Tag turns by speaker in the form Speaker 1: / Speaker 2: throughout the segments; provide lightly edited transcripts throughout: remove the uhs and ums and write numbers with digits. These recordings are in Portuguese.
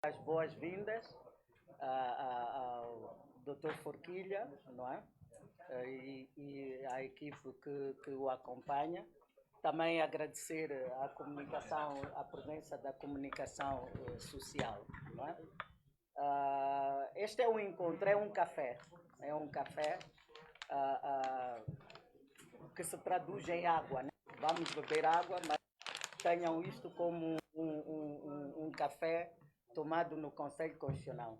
Speaker 1: As boas-vindas ao Dr. Forquilha, não é? E à equipe que o acompanha. Também agradecer à comunicação, a presença da comunicação social, não é? Este é um encontro, é um café que se traduz em água, né? Vamos beber água, mas tenham isto como um café tomado no Conselho Constitucional.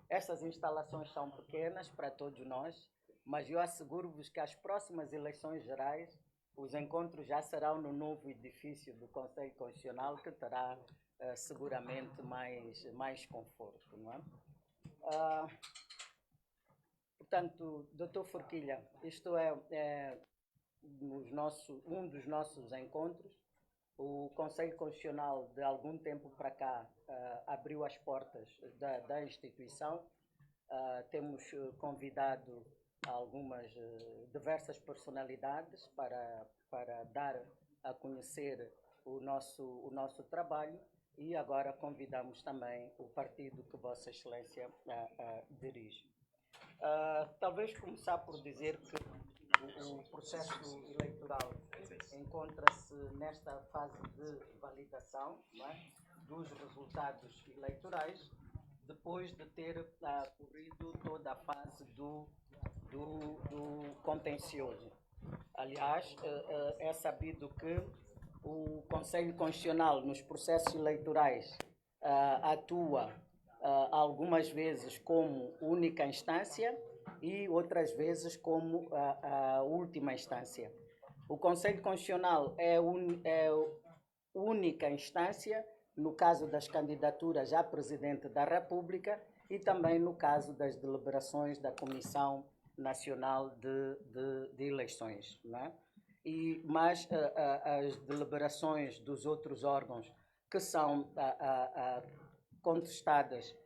Speaker 1: Estas instalações são pequenas para todos nós, mas eu asseguro-vos que as próximas eleições gerais, os encontros já serão no novo edifício do Conselho Constitucional, que terá seguramente mais conforto, não é? Portanto, Dr. Forquilha, isto é um dos nossos encontros. O Conselho Constitucional, de algum tempo para cá, abriu as portas da instituição. Temos convidado algumas diversas personalidades para dar a conhecer o nosso trabalho, e agora convidamos também o partido que Vossa Excelência dirige. Talvez começar por dizer que o processo eleitoral encontra-se nesta fase de validação, não é, dos resultados eleitorais, depois de ter corrido toda a fase do contencioso. Aliás, é sabido que o Conselho Constitucional nos processos eleitorais atua algumas vezes como única instância e outras vezes como a última instância. O Conselho Constitucional é única instância no caso das candidaturas a Presidente da República e também no caso das deliberações da Comissão Nacional de Eleições, não é? Mas as deliberações dos outros órgãos que são contestadas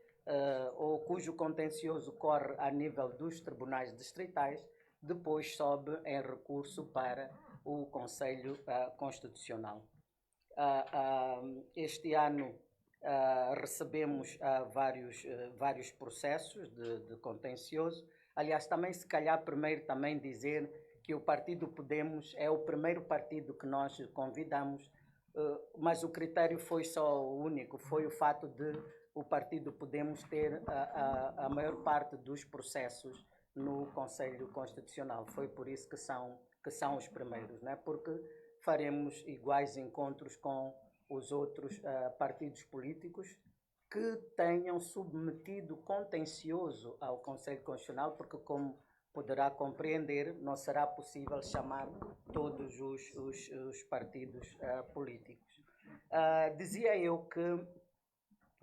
Speaker 1: ou cujo contencioso corre a nível dos tribunais distritais, depois sobe em recurso para o Conselho Constitucional. Este ano recebemos vários processos de contencioso. Aliás, também se calhar primeiro também dizer que o Partido Podemos é o primeiro partido que nós convidamos, mas o critério foi só o único, foi o fato de o Partido Podemos ter a maior parte dos processos no Conselho Constitucional. Foi por isso que são os primeiros, né? Porque faremos iguais encontros com os outros partidos políticos que tenham submetido contencioso ao Conselho Constitucional, porque, como poderá compreender, não será possível chamar todos os partidos políticos. Dizia eu que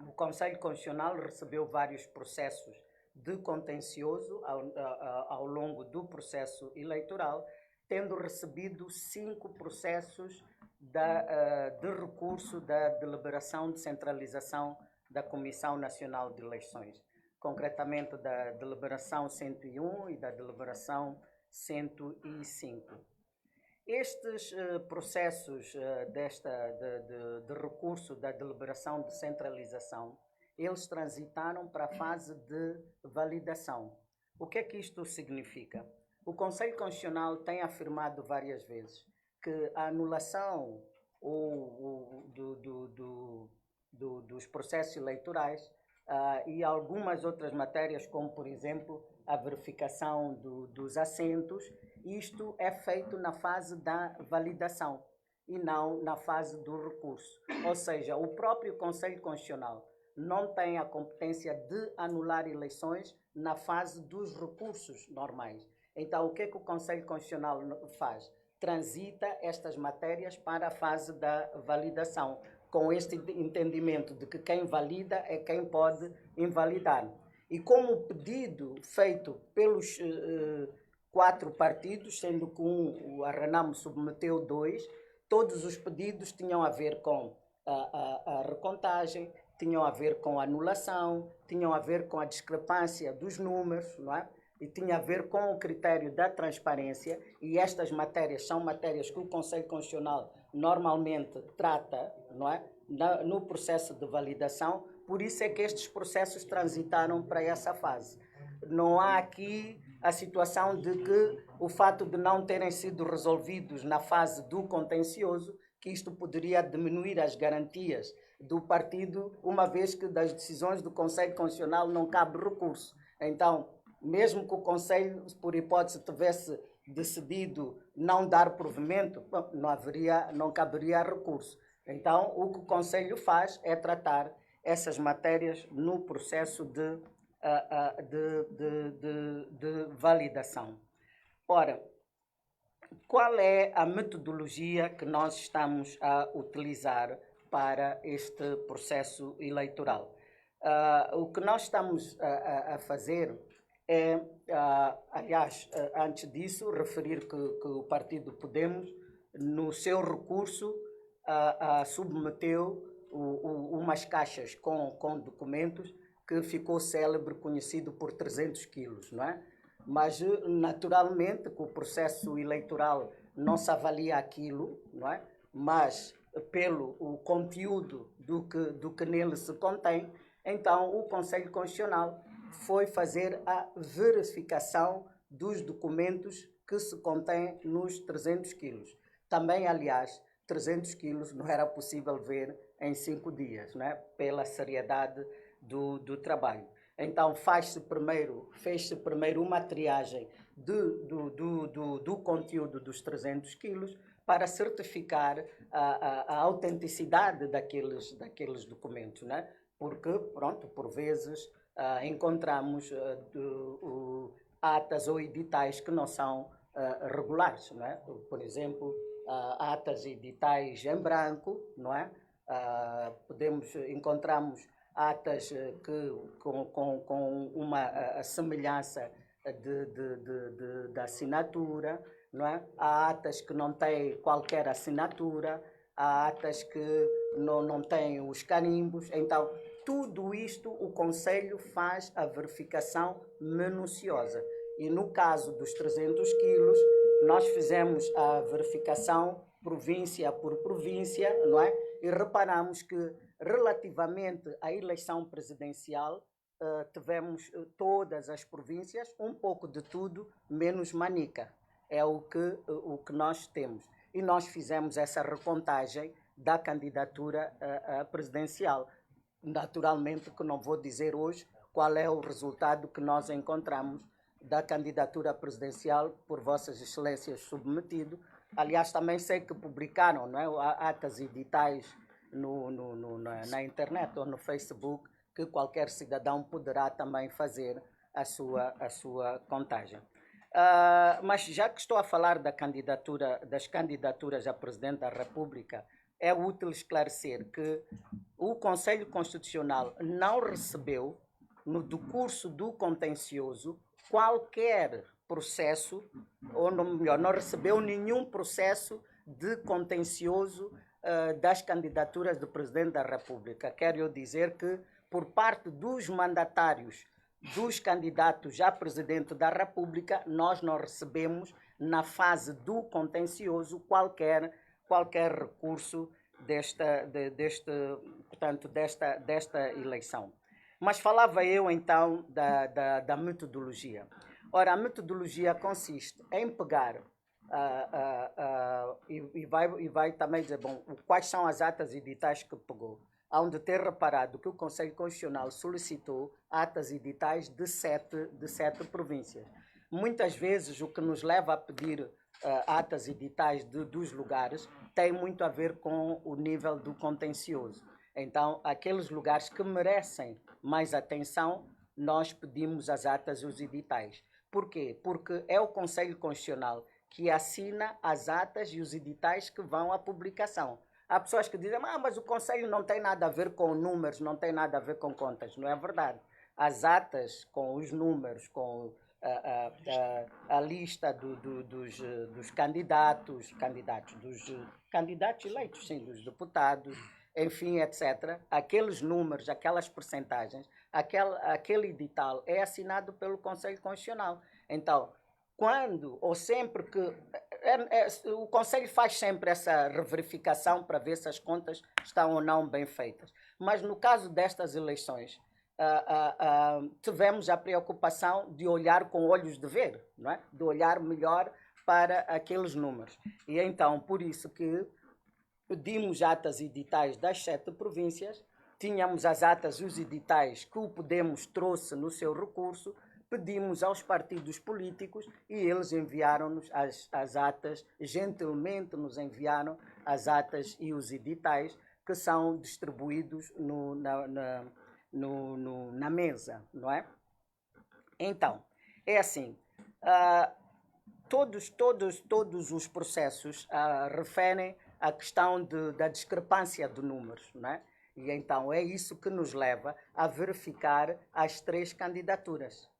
Speaker 1: o Conselho Constitucional recebeu vários processos de contencioso ao longo do processo eleitoral, tendo recebido 5 processos de recurso da deliberação de centralização da Comissão Nacional de Eleições, concretamente da deliberação 101 e da deliberação 105. Estes processos de recurso da deliberação de centralização, eles transitaram para a fase de validação. O que é que isto significa? O Conselho Constitucional tem afirmado várias vezes que a anulação dos processos eleitorais e algumas outras matérias, como, por exemplo, a verificação dos assentos, isto é feito na fase da validação e não na fase do recurso. Ou seja, o próprio Conselho Constitucional não tem a competência de anular eleições na fase dos recursos normais. Então, o que é que o Conselho Constitucional faz? Transita estas matérias para a fase da validação, com este entendimento de que quem valida é quem pode invalidar. E como o pedido feito pelos 4 partidos, sendo que a Renamo submeteu 2, todos os pedidos tinham a ver com a recontagem, tinham a ver com a anulação, tinham a ver com a discrepância dos números, não é? E tinha a ver com o critério da transparência, e estas matérias são matérias que o Conselho Constitucional normalmente trata, não é? No processo de validação. por isso é que estes processos transitaram para essa fase. Não há aqui a situação de que o fato de não terem sido resolvidos na fase do contencioso, que isto poderia diminuir as garantias do partido, uma vez que das decisões do Conselho Constitucional não cabe recurso. Então, mesmo que o Conselho, por hipótese, tivesse decidido não dar provimento, não caberia recurso. Então, o que o Conselho faz é tratar essas matérias no processo de validação. Ora, qual é a metodologia que nós estamos a utilizar para este processo eleitoral? O que nós estamos a fazer é, aliás, antes disso, referir que o Partido Podemos, no seu recurso, submeteu umas caixas com documentos que ficou célebre, conhecido por 300 quilos, não é? Mas, naturalmente, que o processo eleitoral não se avalia aquilo, não é? Mas, pelo o conteúdo do que nele se contém, então o Conselho Constitucional foi fazer a verificação dos documentos que se contêm nos 300 quilos. Também, aliás, 300 quilos não era possível ver em 5 dias, não é? Pela seriedade do trabalho. Então, fez-se primeiro uma triagem do conteúdo dos 300 quilos para certificar a autenticidade daqueles documentos, né? Porque, pronto, por vezes encontramos atas ou editais que não são regulares, não é? Por exemplo, atas e editais em branco, não é? Encontramos atas com uma semelhança da assinatura, não é? Há atas que não têm qualquer assinatura, há atas que não têm os carimbos. Então, tudo isto o Conselho faz a verificação minuciosa. E no caso dos 300 quilos, nós fizemos a verificação província por província, não é? E reparamos que, relativamente à eleição presidencial, tivemos todas as províncias, um pouco de tudo, menos Manica. É o que nós temos. E nós fizemos essa recontagem da candidatura presidencial. Naturalmente que não vou dizer hoje qual é o resultado que nós encontramos da candidatura presidencial por Vossas Excelências submetido. Aliás, também sei que publicaram, não é, atas e editais na internet ou no Facebook, que qualquer cidadão poderá também fazer a sua contagem. Mas já que estou a falar das candidaturas a Presidente da República, é útil esclarecer que o Conselho Constitucional não recebeu, no decurso do contencioso, qualquer processo, ou melhor, não recebeu nenhum processo de contencioso das candidaturas do Presidente da República. Quero eu dizer que, por parte dos mandatários dos candidatos a Presidente da República, nós não recebemos, na fase do contencioso, qualquer recurso desta eleição. Mas falava eu, então, da metodologia. Ora, a metodologia consiste em pegar e vai também dizer, bom, quais são as atas editais que pegou. Há de ter reparado que o Conselho Constitucional solicitou atas editais de sete províncias. Muitas vezes o que nos leva a pedir atas editais dos lugares tem muito a ver com o nível do contencioso. Então, aqueles lugares que merecem mais atenção, nós pedimos as atas e os editais. Por quê? Porque é o Conselho Constitucional que assina as atas e os editais que vão à publicação. Há pessoas que dizem, mas o Conselho não tem nada a ver com números, não tem nada a ver com contas. Não é verdade. As atas com os números, com a lista dos candidatos eleitos, sim, dos deputados, enfim, etc. Aqueles números, aquelas percentagens, aquele edital é assinado pelo Conselho Constitucional. Então, quando ou sempre que o Conselho faz sempre essa reverificação para ver se as contas estão ou não bem feitas. Mas no caso destas eleições, tivemos a preocupação de olhar com olhos de ver, não é? De olhar melhor para aqueles números. E então, por isso que pedimos atas editais das 7 províncias, tínhamos as atas e os editais que o Podemos trouxe no seu recurso, pedimos aos partidos políticos e eles enviaram-nos as atas, gentilmente nos enviaram as atas e os editais que são distribuídos na mesa, não é? Então, é assim, todos os processos referem à questão da discrepância de números, não é? E então é isso que nos leva a verificar as 3 candidaturas.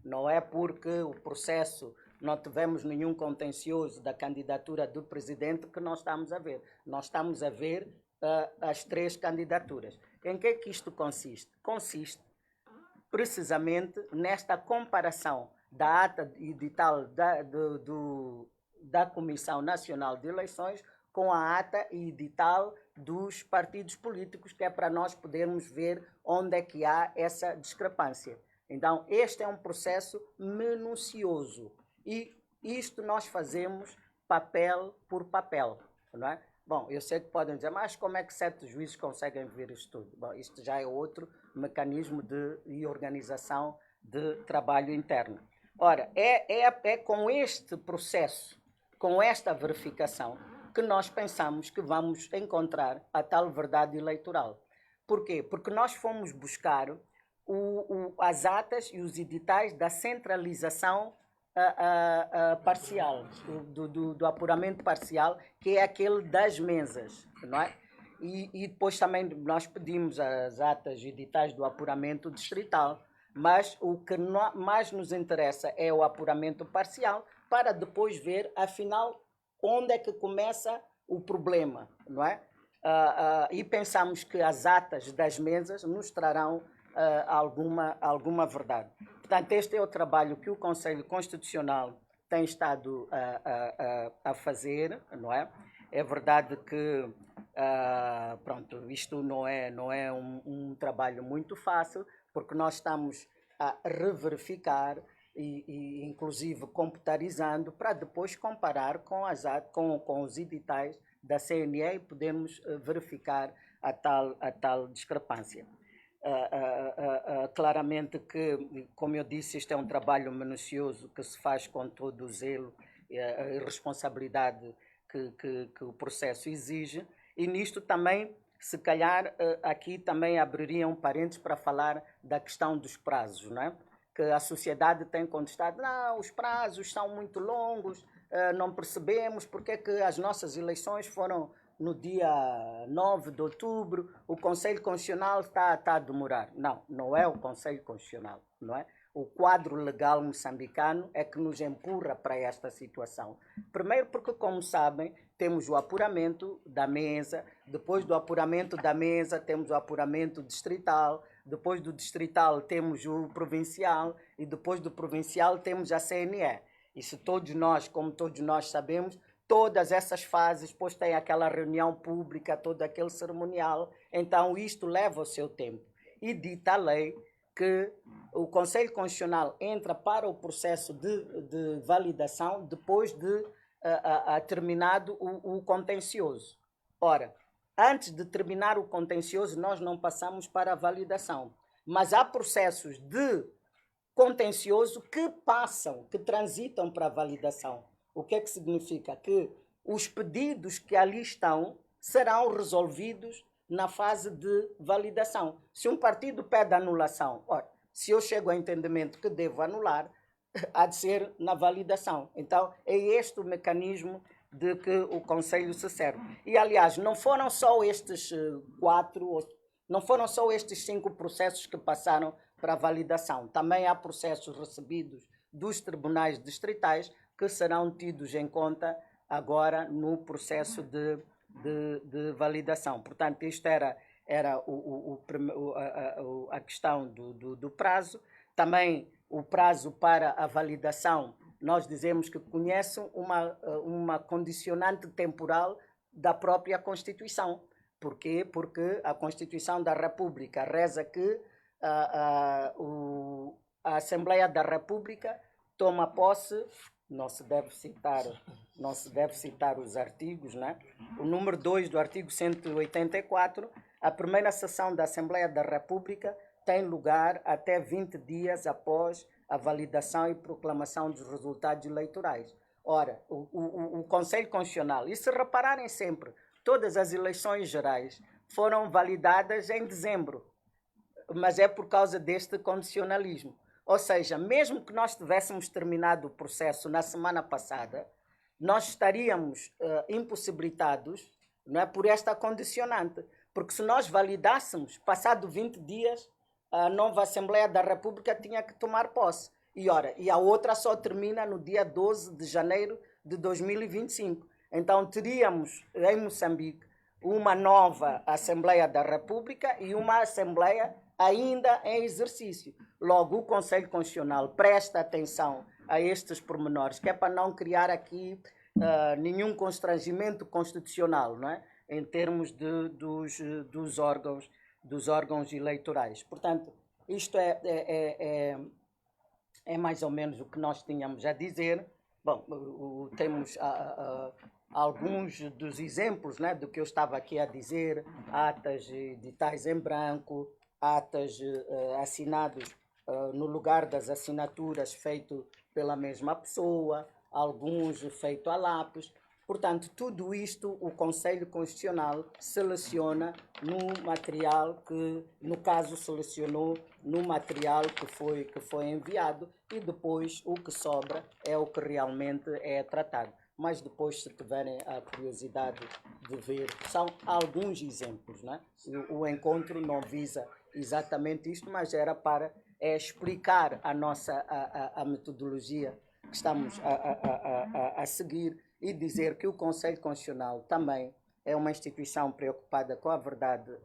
Speaker 1: Não é porque o processo não tivemos nenhum contencioso da candidatura do presidente que nós estamos a ver. Nós estamos a ver as 3 candidaturas. Em que é que isto consiste? Consiste precisamente nesta comparação da ata edital da Comissão Nacional de Eleições com a ata edital dos partidos políticos, que é para nós podermos ver onde é que há essa discrepância. Então, este é um processo minucioso e isto nós fazemos papel por papel, não é? Bom, eu sei que podem dizer, mas como é que 7 juízes conseguem ver isto tudo? Bom, isto já é outro mecanismo de organização de trabalho interno. Ora, é com este processo, com esta verificação, que nós pensamos que vamos encontrar a tal verdade eleitoral. Por quê? Porque nós fomos buscar as atas e os editais da centralização parcial, do apuramento parcial, que é aquele das mesas, não é? E depois também nós pedimos as atas e editais do apuramento distrital, mas o que mais nos interessa é o apuramento parcial, para depois ver, afinal, onde é que começa o problema, não é? E pensamos que as atas das mesas nos trarão alguma verdade. Portanto, este é o trabalho que o Conselho Constitucional tem estado a fazer, não é? É verdade que pronto, isto não é um trabalho muito fácil, porque nós estamos a reverificar e inclusive computarizando para depois comparar com os editais da CNE e podemos verificar a tal discrepância. Claramente que, como eu disse, isto é um trabalho minucioso que se faz com todo o zelo e responsabilidade que o processo exige, e nisto também, se calhar, aqui também abriria um parênteses para falar da questão dos prazos, não é? Que a sociedade tem contestado, não, os prazos são muito longos, não percebemos porque é que as nossas eleições foram no dia 9 de outubro, o Conselho Constitucional está a demorar. Não, não é o Conselho Constitucional, não é? O quadro legal moçambicano é que nos empurra para esta situação. Primeiro porque, como sabem, temos o apuramento da mesa, depois do apuramento da mesa temos o apuramento distrital, depois do distrital temos o provincial e depois do provincial temos a CNE. E se todos nós, como todos nós sabemos, todas essas fases, depois tem aquela reunião pública, todo aquele cerimonial, então isto leva o seu tempo. E dita a lei que o Conselho Constitucional entra para o processo de validação depois de terminado o contencioso. Ora, antes de terminar o contencioso, nós não passamos para a validação, mas há processos de contencioso que passam, que transitam para a validação. O que é que significa? Que os pedidos que ali estão serão resolvidos na fase de validação. Se um partido pede anulação, ora, se eu chego ao entendimento que devo anular, há de ser na validação. Então, é este o mecanismo de que o Conselho se serve. E, aliás, não foram só estes 5 processos que passaram para a validação. Também há processos recebidos dos tribunais distritais que serão tidos em conta agora no processo de validação. Portanto, isto era a questão do prazo. Também o prazo para a validação nós dizemos que conhecem uma condicionante temporal da própria Constituição. Por quê? Porque a Constituição da República reza que a Assembleia da República toma posse, não se deve citar os artigos, né? O número 2 do artigo 184, a primeira sessão da Assembleia da República tem lugar até 20 dias após a validação e proclamação dos resultados eleitorais. Ora, o Conselho Constitucional, e se repararem sempre, todas as eleições gerais foram validadas em dezembro, mas é por causa deste condicionalismo. Ou seja, mesmo que nós tivéssemos terminado o processo na semana passada, nós estaríamos impossibilitados, não é, por esta condicionante. Porque se nós validássemos, passado 20 dias, a nova Assembleia da República tinha que tomar posse. E a outra só termina no dia 12 de janeiro de 2025. Então teríamos em Moçambique uma nova Assembleia da República e uma Assembleia ainda em exercício. Logo, o Conselho Constitucional presta atenção a estes pormenores, que é para não criar aqui nenhum constrangimento constitucional, não é? Em termos dos órgãos eleitorais. Portanto, isto é mais ou menos o que nós tínhamos a dizer. Bom, temos alguns dos exemplos, né, do que eu estava aqui a dizer, atas e editais em branco, atas assinados no lugar das assinaturas feito pela mesma pessoa, alguns feito a lápis. Portanto, tudo isto o Conselho Constitucional seleciona no material que, no caso, selecionou no material que foi enviado, e depois o que sobra é o que realmente é tratado. Mas depois, se tiverem a curiosidade de ver, são alguns exemplos, né? O encontro não visa exatamente isto, mas era para explicar a metodologia que estamos a seguir, e dizer que o Conselho Constitucional também é uma instituição preocupada com a verdade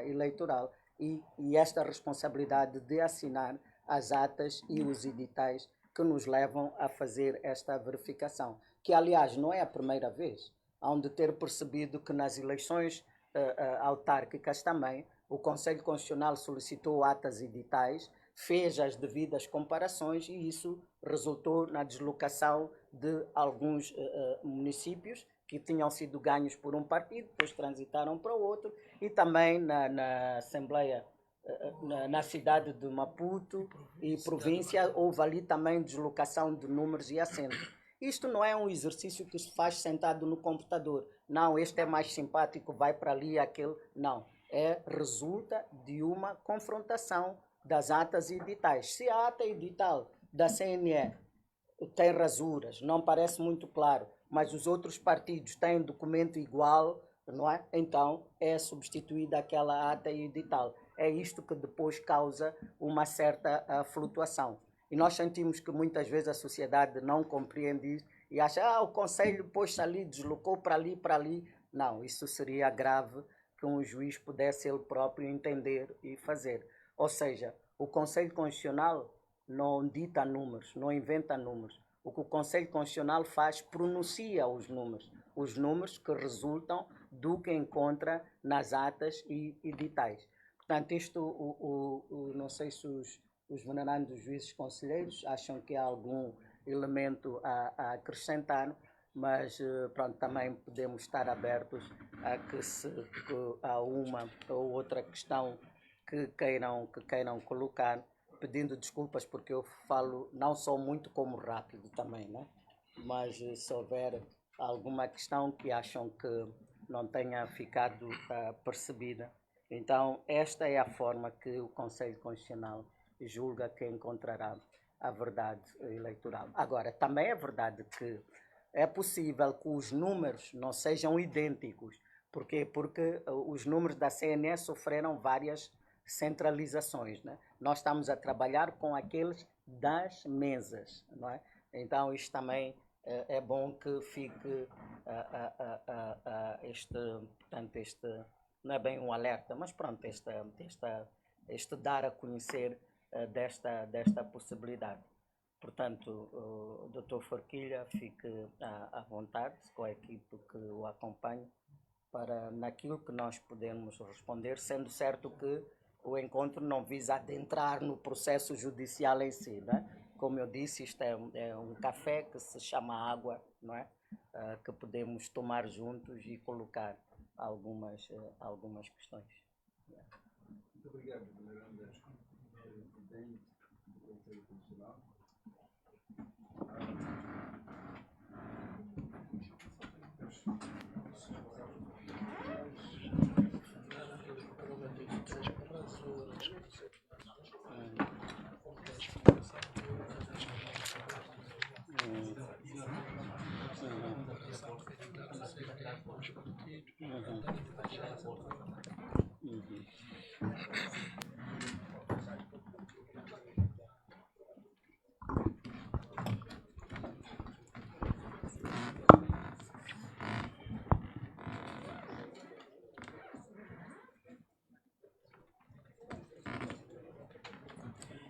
Speaker 1: eleitoral e esta responsabilidade de assinar as atas e os editais que nos levam a fazer esta verificação, que aliás não é a primeira vez. Hão de ter percebido que nas eleições autárquicas também o Conselho Constitucional solicitou atas e editais, fez as devidas comparações, e isso resultou na deslocação de alguns municípios que tinham sido ganhos por um partido, depois transitaram para o outro, e também na Assembleia, na cidade de Maputo e província, houve ali também deslocação de números e assentos. Isto não é um exercício que se faz sentado no computador. Não, este é mais simpático, vai para ali, aquele. Não. Resulta de uma confrontação das atas e editais. Se a ata edital da CNE tem rasuras, não parece muito claro, mas os outros partidos têm documento igual, não é? Então é substituída aquela ata e edital. É isto que depois causa uma certa flutuação. E nós sentimos que muitas vezes a sociedade não compreende isso e acha, o Conselho pôs-se ali, deslocou para ali, para ali. Não, isso seria grave que um juiz pudesse ele próprio entender e fazer. Ou seja, o Conselho Constitucional não dita números, não inventa números. O que o Conselho Constitucional faz, pronuncia os números que resultam do que encontra nas atas e editais. Portanto, isto, não sei se os venerandos juízes conselheiros acham que há algum elemento a acrescentar, mas pronto, também podemos estar abertos a que há uma ou outra questão que queiram colocar, pedindo desculpas porque eu falo não só muito como rápido também, né? Mas se houver alguma questão que acham que não tenha ficado percebida, então esta é a forma que o Conselho Constitucional julga que encontrará a verdade eleitoral. Agora, também é verdade que é possível que os números não sejam idênticos. Porquê? Porque os números da CNE sofreram várias centralizações, né? Nós estamos a trabalhar com aqueles das mesas, não é? Então isto também é bom que fique portanto, não é bem um alerta, mas pronto, este dar a conhecer desta possibilidade. Portanto, o Dr. Forquilha fique à vontade com a equipe que o acompanha para naquilo que nós podemos responder, sendo certo que o encontro não visa adentrar no processo judicial em si, não é? Como eu disse, isto é um café que se chama água, não é? Que podemos tomar juntos e colocar algumas questões.
Speaker 2: Muito obrigado, veneranda presidente do Conselho Constitucional.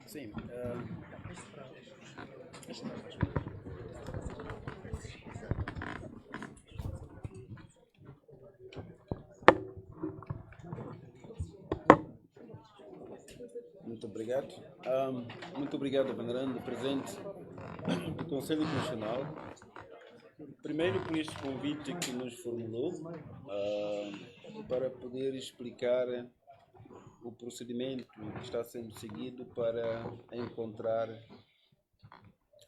Speaker 3: Sim. Muito obrigado. Muito obrigado, venerando presidente do Conselho Constitucional. Primeiro, por este convite que nos formulou para poder explicar o procedimento que está sendo seguido para encontrar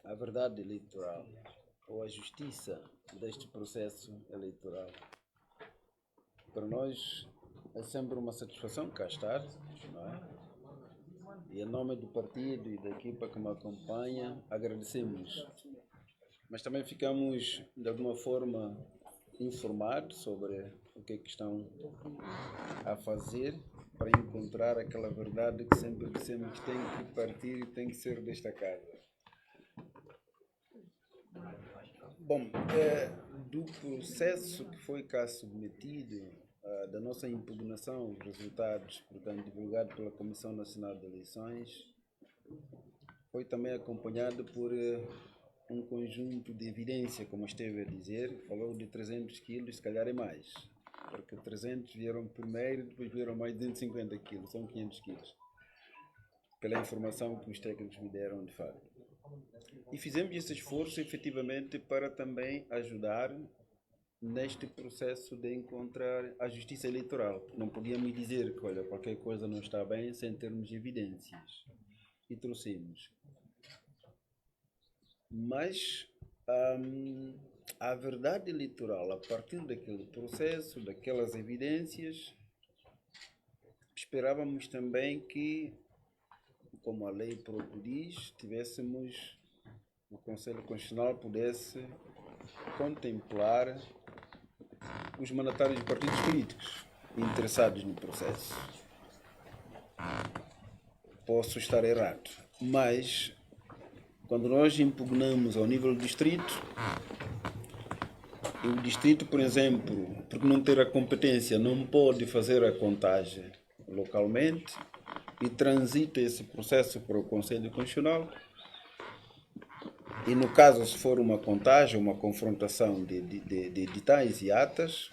Speaker 3: a verdade eleitoral ou a justiça deste processo eleitoral. Para nós é sempre uma satisfação cá estar, não é? E em nome do partido e da equipa que me acompanha, agradecemos. Mas também ficamos, de alguma forma, informados sobre o que é que estão a fazer para encontrar aquela verdade que sempre dissemos que tem que partir e tem que ser desta casa. Bom, do processo que foi cá submetido, da nossa impugnação, os resultados, portanto, divulgados pela Comissão Nacional de Eleições, foi também acompanhado por um conjunto de evidência, como esteve a dizer, falou de 300 quilos, se calhar é mais, porque 300 vieram primeiro, depois vieram mais de 250 quilos, são 500 quilos, pela informação que os técnicos me deram de fato. E fizemos esse esforço efetivamente para também ajudar neste processo de encontrar a justiça eleitoral. Não podíamos dizer que, olha, qualquer coisa não está bem sem termos evidências. E trouxemos. Mas a verdade eleitoral, a partir daquele processo, daquelas evidências, esperávamos também que, como a lei próprio diz, tivéssemos, o Conselho Constitucional pudesse contemplar os mandatários de partidos políticos interessados no processo. Posso estar errado, mas quando nós impugnamos ao nível do distrito, o distrito, por exemplo, por não ter a competência, não pode fazer a contagem localmente e transita esse processo para o Conselho Constitucional. E no caso, se for uma contagem, uma confrontação de editais e atas,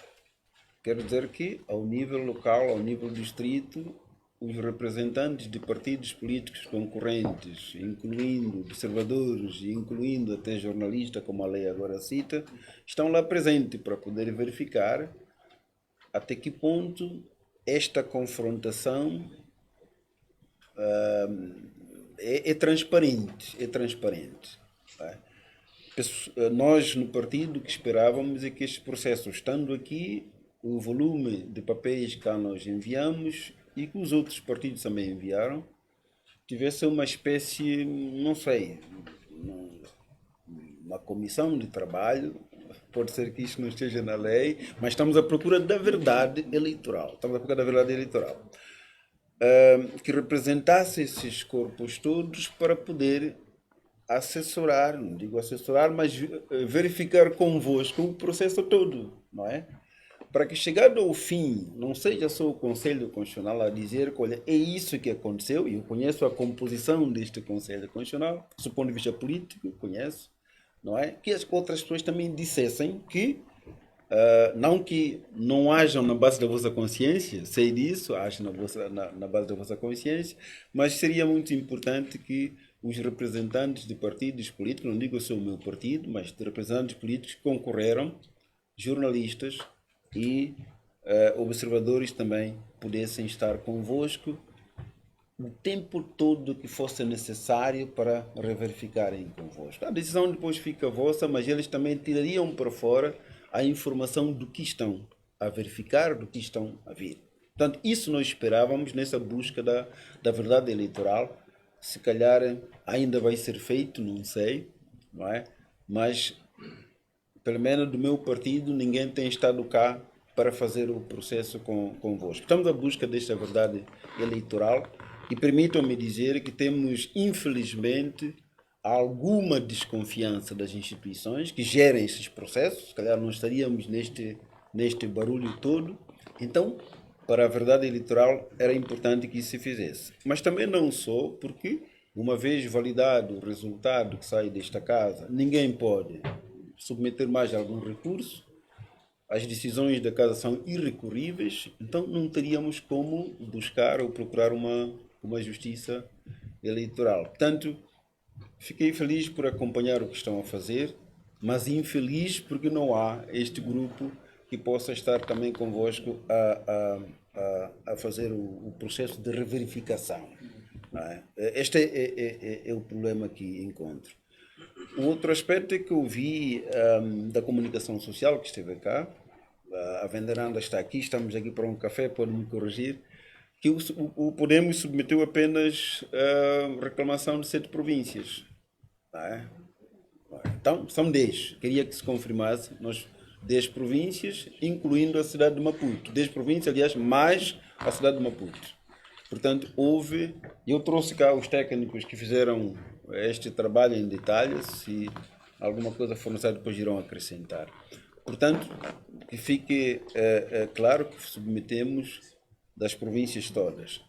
Speaker 3: quero dizer que ao nível local, ao nível do distrito, os representantes de partidos políticos concorrentes, incluindo observadores e incluindo até jornalistas, como a lei agora cita, estão lá presentes para poder verificar até que ponto esta confrontação é transparente. Nós no partido o que esperávamos é que este processo, estando aqui, o volume de papéis que nós enviamos e que os outros partidos também enviaram, tivesse uma espécie, não sei, uma comissão de trabalho, pode ser que isto não esteja na lei, mas estamos à procura da verdade eleitoral. Que representasse esses corpos todos para poder assessorar, não digo assessorar, mas verificar convosco o processo todo, não é? para que chegado ao fim, não seja só o Conselho Constitucional a dizer que, olha, é isso que aconteceu, e eu conheço a composição deste Conselho Constitucional, do ponto de vista político, conheço, não é? Que as outras pessoas também dissessem que, não que não hajam na base da vossa consciência, sei disso, acho na base da vossa consciência, mas seria muito importante que os representantes de partidos políticos, não digo só o meu partido, mas de representantes políticos que concorreram, jornalistas e observadores também pudessem estar convosco o tempo todo que fosse necessário para reverificarem convosco. A decisão depois fica vossa, mas eles também tirariam para fora a informação do que estão a verificar, do que estão a ver. Portanto, isso nós esperávamos nessa busca da verdade eleitoral. Se calhar ainda vai ser feito, não sei, não é? Mas, pelo menos do meu partido, ninguém tem estado cá para fazer o processo convosco. Estamos à busca desta verdade eleitoral e permitam-me dizer que temos, infelizmente, alguma desconfiança das instituições que gerem esses processos. Se calhar não estaríamos neste barulho todo. Então, para a verdade eleitoral era importante que isso se fizesse. Mas também não só porque, uma vez validado o resultado que sai desta casa, ninguém pode submeter mais algum recurso. As decisões da casa são irrecorríveis, então não teríamos como buscar ou procurar uma justiça eleitoral. Portanto, fiquei feliz por acompanhar o que estão a fazer, mas infeliz porque não há este grupo que possa estar também convosco a fazer o processo de reverificação. Não é? Este é o problema que encontro. O outro aspecto é que eu vi da comunicação social que esteve cá, a Veneranda está aqui, estamos aqui para um café, pode me corrigir, que o Podemos submeteu apenas reclamação de 7 províncias. Não é? Então, são 10. Queria que se confirmasse, nós 10 províncias, incluindo a cidade de Maputo. 10 províncias, aliás, mais a cidade de Maputo. Portanto, eu trouxe cá os técnicos que fizeram este trabalho em detalhe, se alguma coisa for necessária, depois irão acrescentar. Portanto, que fique claro que submetemos das províncias todas.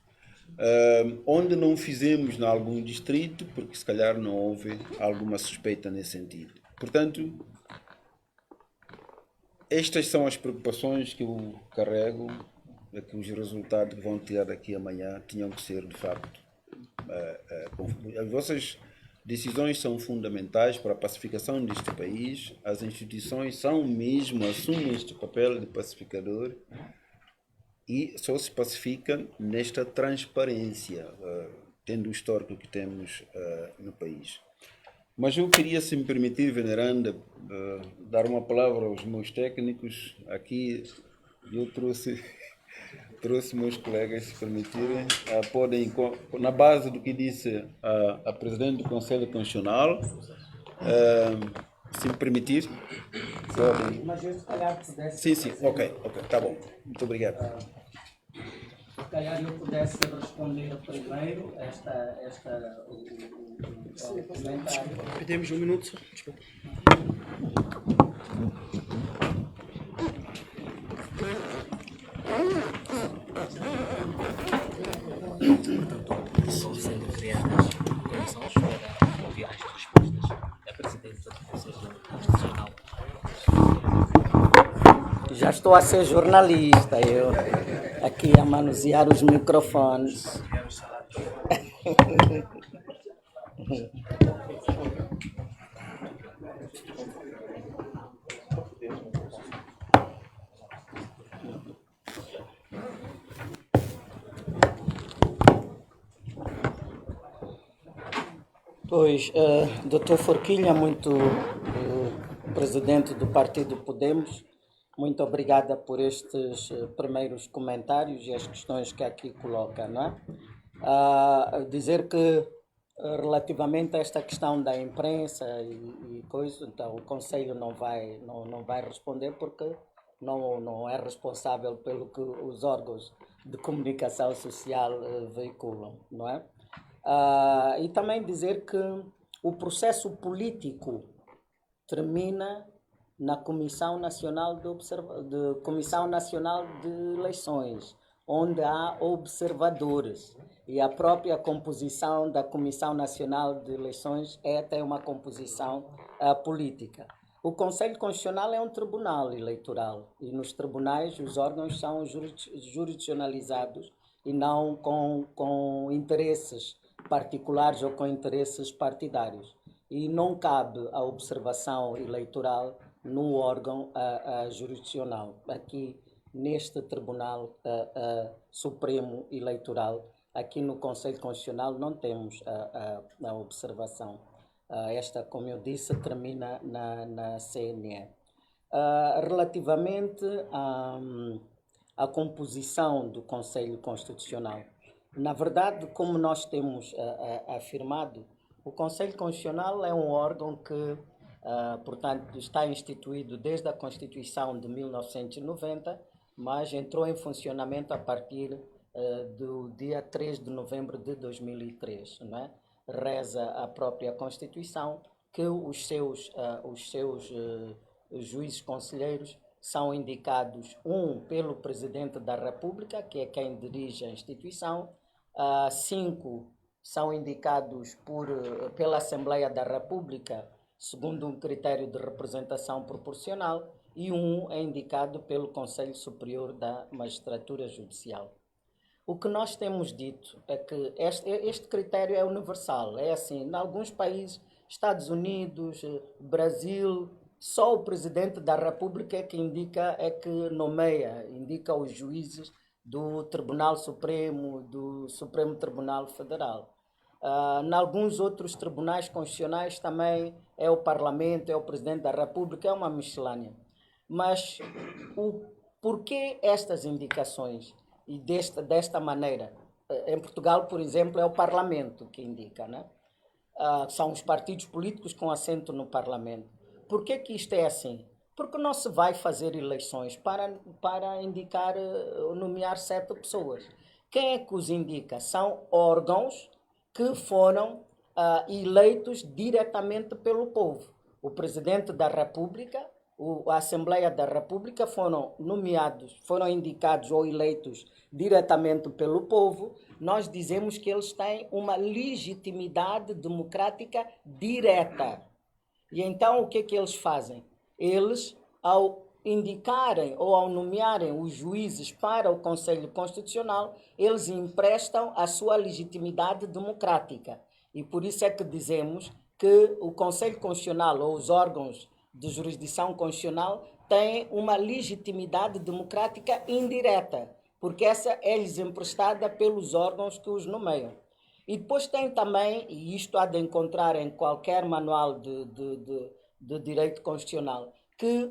Speaker 3: Onde não fizemos em algum distrito, porque se calhar não houve alguma suspeita nesse sentido. Portanto, estas são as preocupações que eu carrego, que os resultados que vão tirar daqui amanhã tinham que ser, de facto, as vossas decisões são fundamentais para a pacificação deste país. As instituições são mesmo, assumem este papel de pacificador e só se pacifica nesta transparência, tendo o histórico que temos no país. Mas eu queria, se me permitir, Veneranda, dar uma palavra aos meus técnicos. Aqui eu trouxe meus colegas, se permitirem, podem, na base do que disse a Presidente do Conselho Constitucional, se me permitir, podem...
Speaker 1: Mas eu se calhar pudesse...
Speaker 3: Sim, ok, tá bom. Muito obrigado.
Speaker 1: Se calhar eu pudesse responder primeiro o comentário.
Speaker 4: Pedimos um minuto, desculpa.
Speaker 5: Estão sendo criadas comissões para ouvir as respostas da Presidência do Conselho Constitucional.
Speaker 1: Já estou a ser jornalista, eu aqui a manusear os microfones. Pois, Dr. Forquilha, presidente do Partido Podemos, muito obrigada por estes primeiros comentários e as questões que aqui coloca, não é? Dizer que relativamente a esta questão da imprensa e coisa, então o Conselho não vai responder porque não é responsável pelo que os órgãos de comunicação social veiculam, não é? E também dizer que o processo político termina na Comissão Nacional de Eleições, onde há observadores. E a própria composição da Comissão Nacional de Eleições tem uma composição política. O Conselho Constitucional é um tribunal eleitoral e nos tribunais os órgãos são jurisdicionalizados e não com interesses particulares ou com interesses partidários. E não cabe a observação eleitoral no órgão jurisdicional. Aqui, neste Tribunal Supremo Eleitoral, aqui no Conselho Constitucional, não temos a observação. Esta, como eu disse, termina na CNE. Relativamente à composição do Conselho Constitucional, na verdade, como nós temos afirmado, o Conselho Constitucional é um órgão que, portanto, está instituído desde a Constituição de 1990, mas entrou em funcionamento a partir do dia 3 de novembro de 2003, não é? Reza a própria Constituição que os seus juízes conselheiros são indicados, pelo Presidente da República, que é quem dirige a instituição, 5 são indicados pela Assembleia da República, segundo um critério de representação proporcional, e 1 é indicado pelo Conselho Superior da Magistratura Judicial. O que nós temos dito é que este critério é universal, é assim, em alguns países, Estados Unidos, Brasil, só o Presidente da República é que indica os juízes do Tribunal Supremo, do Supremo Tribunal Federal. Em alguns outros tribunais constitucionais também é o Parlamento, é o Presidente da República, é uma miscelânea. Mas porquê estas indicações? E desta maneira, em Portugal, por exemplo, é o Parlamento que indica, né? São os partidos políticos com assento no Parlamento. Por que isto é assim? Porque não se vai fazer eleições para indicar ou nomear 7 pessoas. Quem é que os indica? São órgãos que foram eleitos diretamente pelo povo. O Presidente da República, a Assembleia da República foram indicados ou eleitos diretamente pelo povo. Nós dizemos que eles têm uma legitimidade democrática direta. E então o que eles fazem? Eles, ao indicarem ou ao nomearem os juízes para o Conselho Constitucional, eles emprestam a sua legitimidade democrática. E por isso é que dizemos que o Conselho Constitucional ou os órgãos de jurisdição constitucional têm uma legitimidade democrática indireta, porque essa é-lhes emprestada pelos órgãos que os nomeiam. E depois tem também, e isto há de encontrar em qualquer manual de direito constitucional, que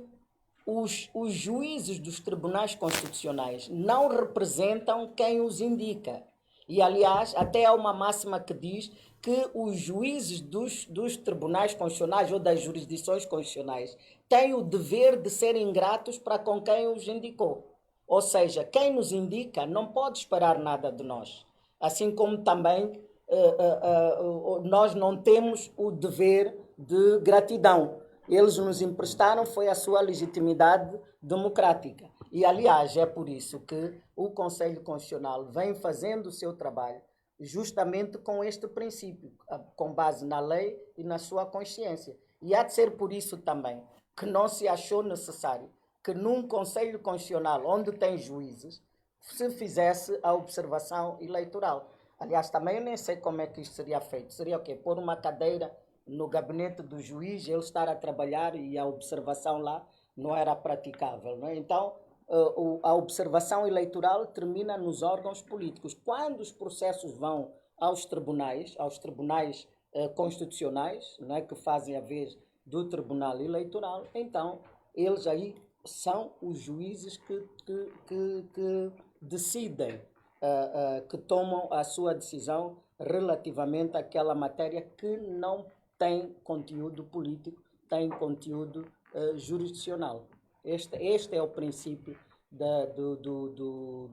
Speaker 1: os juízes dos tribunais constitucionais não representam quem os indica. E, aliás, até há uma máxima que diz que os juízes dos tribunais constitucionais ou das jurisdições constitucionais têm o dever de serem gratos para com quem os indicou. Ou seja, quem nos indica não pode esperar nada de nós. Assim como também nós não temos o dever de gratidão. Eles nos emprestaram, foi a sua legitimidade democrática. E, aliás, é por isso que o Conselho Constitucional vem fazendo o seu trabalho justamente com este princípio, com base na lei e na sua consciência. E há de ser por isso também que não se achou necessário que num Conselho Constitucional, onde tem juízes, se fizesse a observação eleitoral. Aliás, também eu nem sei como é que isto seria feito. Seria o quê? Pôr uma cadeira no gabinete do juiz, ele estar a trabalhar e a observação lá não era praticável, não é? Então, a observação eleitoral termina nos órgãos políticos. Quando os processos vão aos tribunais constitucionais, não é, que fazem a vez do Tribunal Eleitoral, então eles aí são os juízes que decidem, que tomam a sua decisão relativamente àquela matéria que não tem conteúdo político, tem conteúdo jurisdicional. Este é o princípio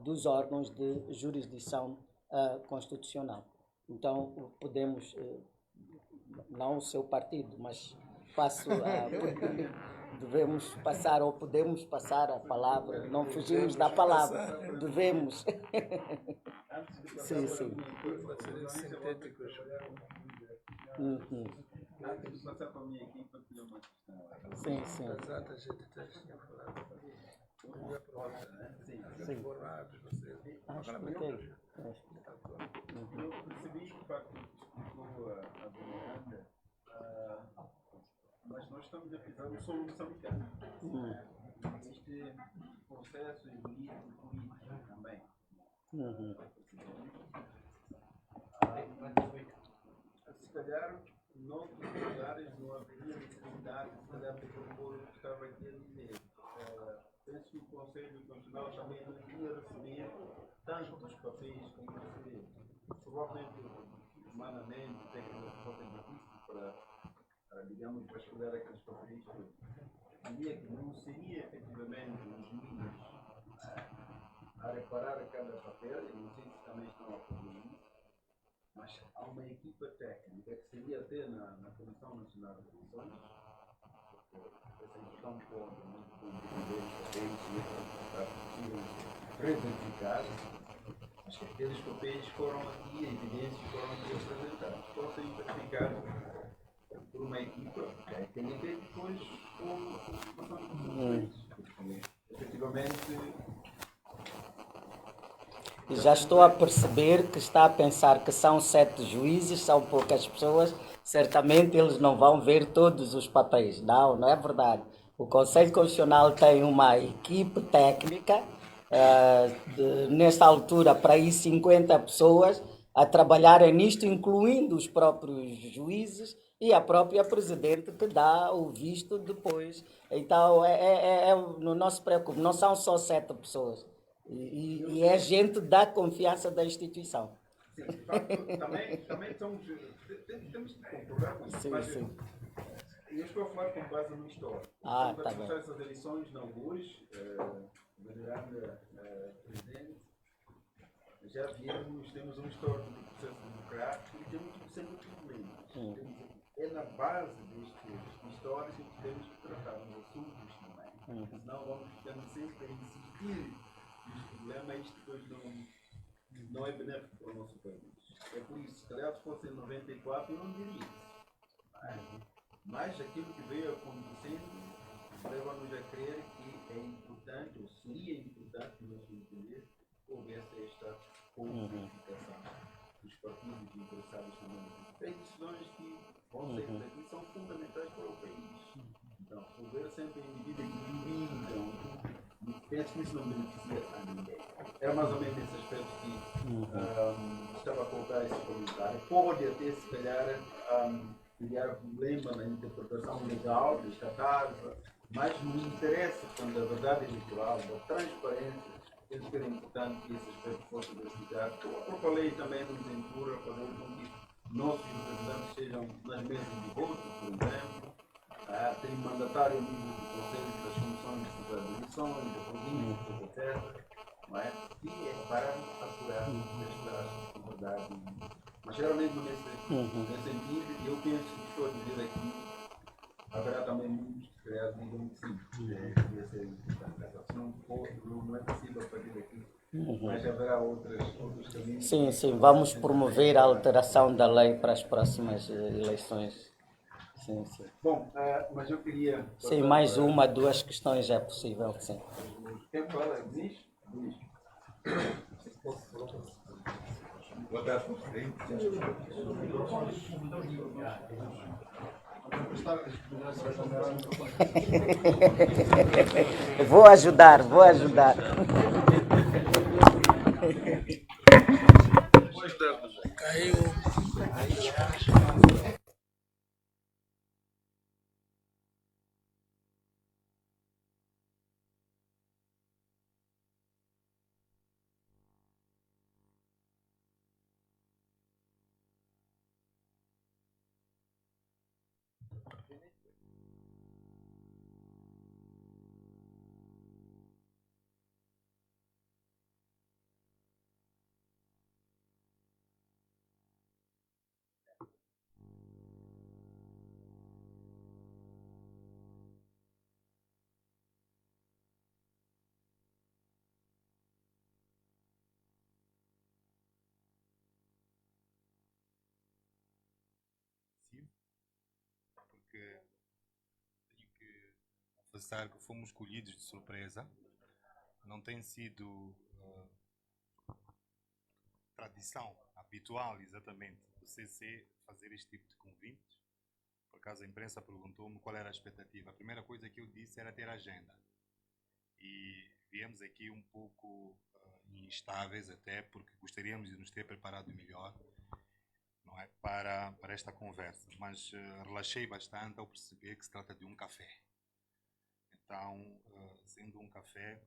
Speaker 1: dos órgãos de jurisdição constitucional. Então, podemos, não o seu partido, mas passo devemos passar ou podemos passar a palavra, não fugimos da palavra, devemos. Sim, sim.
Speaker 2: Sintéticos.
Speaker 1: Uhum.
Speaker 2: Antes de passar para a minha equipa, tinha uma questão.
Speaker 1: Sim, sim.
Speaker 2: Exato, a gente até tinha falado.
Speaker 1: Sim.
Speaker 2: Borrados, vocês.
Speaker 1: Expliquei.
Speaker 2: Eu percebi que o facto de explicou a Dona Ana, mas nós estamos a pisar o solo moçambicano. Existe processo jurídico político também. Se calhar, noutros lugares não haveria necessidade, se calhar, de propor o que estava aqui a dizer. Penso que o Conselho Constitucional também não queria receber tantos papéis como recebeu. Provavelmente, humanamente, tecnicamente, é difícil para, digamos, vasculhar aqueles papéis todos. Diria que não seria efetivamente um juiz a reparar cada papel, e não sei se também estão a fazer isso, mas há uma equipa técnica que seria até na Comissão Nacional de Eleições, essa questão pode compreender os papéis e reverificar, mas que aqueles papéis foram aqui, evidências foram aqui apresentados, possam verificar por uma equipa técnica e depois efetivamente.
Speaker 1: E já estou a perceber que está a pensar que são 7 juízes, são poucas pessoas, certamente eles não vão ver todos os papéis. Não, não é verdade. O Conselho Constitucional tem uma equipe técnica, nesta altura, para aí 50 pessoas a trabalharem nisto, incluindo os próprios juízes e a própria Presidente que dá o visto depois. Então, não se preocupe, não são só 7 pessoas. E é gente da confiança da instituição.
Speaker 2: Sim, de facto, também somos. Temos que concordar com isso.
Speaker 1: Sim,
Speaker 2: mas
Speaker 1: sim.
Speaker 2: eu estou a falar com base no histórico.
Speaker 1: Ah,
Speaker 2: Quando
Speaker 1: tá
Speaker 2: começar
Speaker 1: bem.
Speaker 2: essas eleições na URSS, veneranda presidente, já temos um histórico de processo democrático e temos sempre problemas. É na base destes históricos que temos que tratar os assuntos também. Senão vamos ficando sempre a insistir neste problema e isto depois não é benéfico para o nosso país. É por isso, se calhar se fosse em 94 eu não diria isso. Mas aquilo que veio acontecendo leva-nos a crer que é importante, ou seria importante, no nosso entender, que houvesse esta unificação dos partidos interessados também. Tem decisões que vão ser aqui são fundamentais para o país. Então, se houver sempre indivíduos que dividam, penso que isso não beneficia a ninguém. Era mais ou menos esse aspecto que estava a colocar esse comentário. Pode até, se calhar, criar problema na interpretação legal desta casa, mas nos interessa, quando a verdade eleitoral, a transparência, penso que era importante que esse aspecto fosse verificado. A própria lei também nos empurra a fazer com que nossos representantes sejam nas mesas de voto, por exemplo. Tem mandatário ao nível do Conselho das Comissões de Eleições, da província, etc. Não é? E é para apurar esta verdade. Mas geralmente nesse sentido, eu penso que estou a dizer aqui, haverá também muitos que digam que sim, devia ser importante. Se não for, não é possível partir daqui. Mas haverá outros caminhos.
Speaker 1: Sim, sim, vamos promover a alteração da lei para as próximas eleições. Sim, sim.
Speaker 2: Bom, mas eu queria...
Speaker 1: Sim, mais uma, 2 questões é possível, sim.
Speaker 2: Quem fala? Luís? Boa tarde, presidente.
Speaker 1: Vou ajudar, vou ajudar.
Speaker 4: Caiu.
Speaker 6: confessar que fomos colhidos de surpresa. Não tem sido tradição habitual, exatamente, do CC fazer este tipo de convites. Por acaso a imprensa perguntou-me qual era a expectativa. A primeira coisa que eu disse era ter agenda. E viemos aqui um pouco instáveis até, porque gostaríamos de nos ter preparado melhor, não é, para esta conversa. Mas relaxei bastante ao perceber que se trata de um café. Então, sendo um café,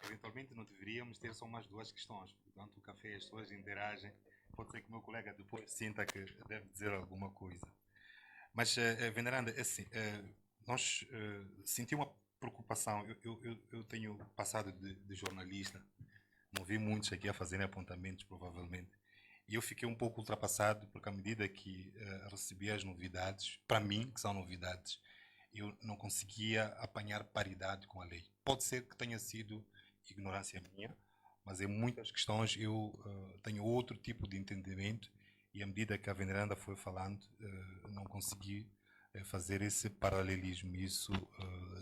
Speaker 6: eventualmente não deveríamos ter só umas duas questões. Portanto, o café e as pessoas interagem. Pode ser que o meu colega depois sinta que deve dizer alguma coisa. Mas, veneranda, assim, nós senti uma preocupação. Eu tenho passado de jornalista, não vi muitos aqui a fazerem apontamentos, provavelmente. E eu fiquei um pouco ultrapassado, porque à medida que recebi as novidades, para mim, que são novidades, eu não conseguia apanhar paridade com a lei. Pode ser que tenha sido ignorância minha, mas em muitas questões eu tenho outro tipo de entendimento e à medida que a veneranda foi falando, não consegui fazer esse paralelismo. Isso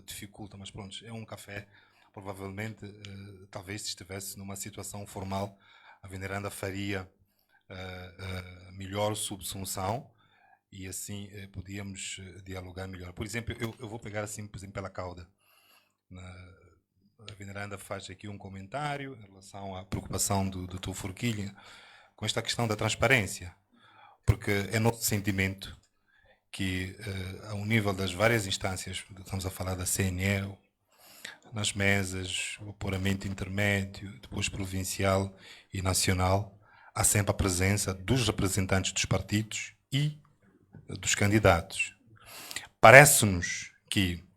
Speaker 6: dificulta, mas pronto, é um café. Provavelmente, talvez se estivesse numa situação formal, a veneranda faria melhor subsunção e assim podíamos dialogar melhor. Por exemplo, eu vou pegar assim, por exemplo, pela cauda. A veneranda faz aqui um comentário em relação à preocupação do Dr. Forquilha com esta questão da transparência, porque é nosso sentimento que ao nível das várias instâncias, estamos a falar da CNE, nas mesas, o apuramento intermédio, depois provincial e nacional, há sempre a presença dos representantes dos partidos e dos candidatos. Parece-nos que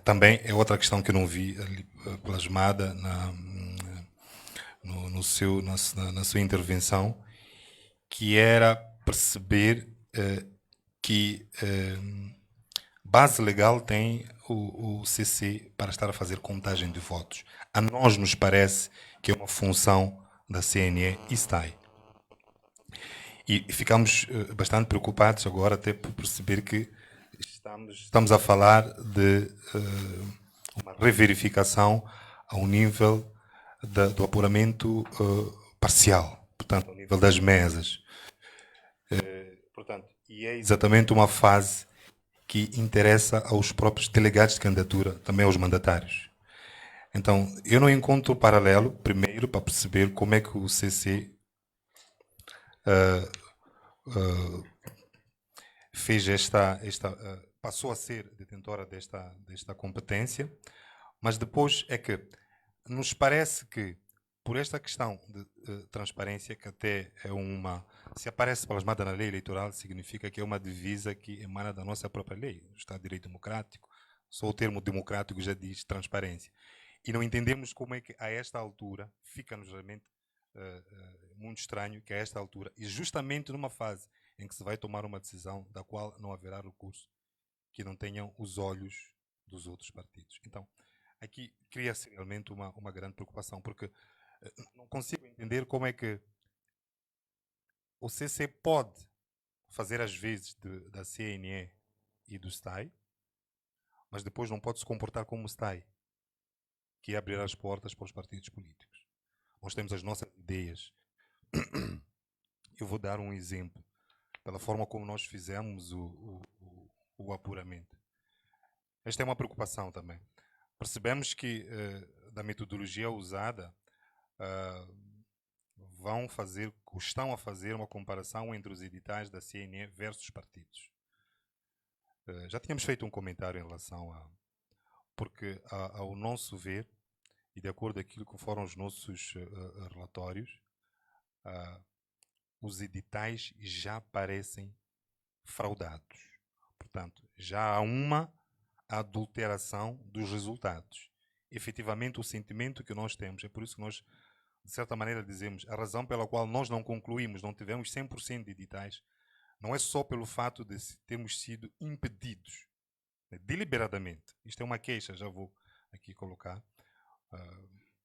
Speaker 6: também é outra questão que eu não vi ali, plasmada na sua intervenção, que era perceber que base legal tem o CC para estar a fazer contagem de votos. A nós nos parece que é uma função da CNE e STAI. E ficamos bastante preocupados agora até por perceber que estamos a falar de uma reverificação ao nível do apuramento parcial, portanto, ao nível das mesas. Portanto, e é exatamente uma fase que interessa aos próprios delegados de candidatura, também aos mandatários. Então, eu não encontro paralelo, primeiro, para perceber como é que o CC fez passou a ser detentora desta competência, mas depois é que nos parece que, por esta questão de transparência, que até é se aparece plasmada na lei eleitoral, significa que é uma divisa que emana da nossa própria lei, o Estado de Direito Democrático. Só o termo democrático já diz transparência. E não entendemos como é que a esta altura, fica-nos realmente muito estranho que a esta altura, e justamente numa fase em que se vai tomar uma decisão da qual não haverá recurso, que não tenham os olhos dos outros partidos. Então, aqui cria-se realmente uma grande preocupação, porque não consigo entender como é que o CC pode fazer as vezes da CNE e do STAI, mas depois não pode se comportar como o STAI, que é abrir as portas para os partidos políticos. Nós temos as nossas ideias. Eu vou dar um exemplo, pela forma como nós fizemos o apuramento. Esta é uma preocupação também. Percebemos que, da metodologia usada, estão a fazer uma comparação entre os editais da CNE versus partidos. Já tínhamos feito um comentário em relação porque ao nosso ver, e de acordo com aquilo que foram os nossos relatórios, os editais já parecem fraudados. Portanto, já há uma adulteração dos resultados. Efetivamente, o sentimento que nós temos, é por isso que nós, de certa maneira, dizemos, a razão pela qual nós não concluímos, não tivemos 100% de editais, não é só pelo fato de termos sido impedidos, deliberadamente. Isto é uma queixa, já vou aqui colocar,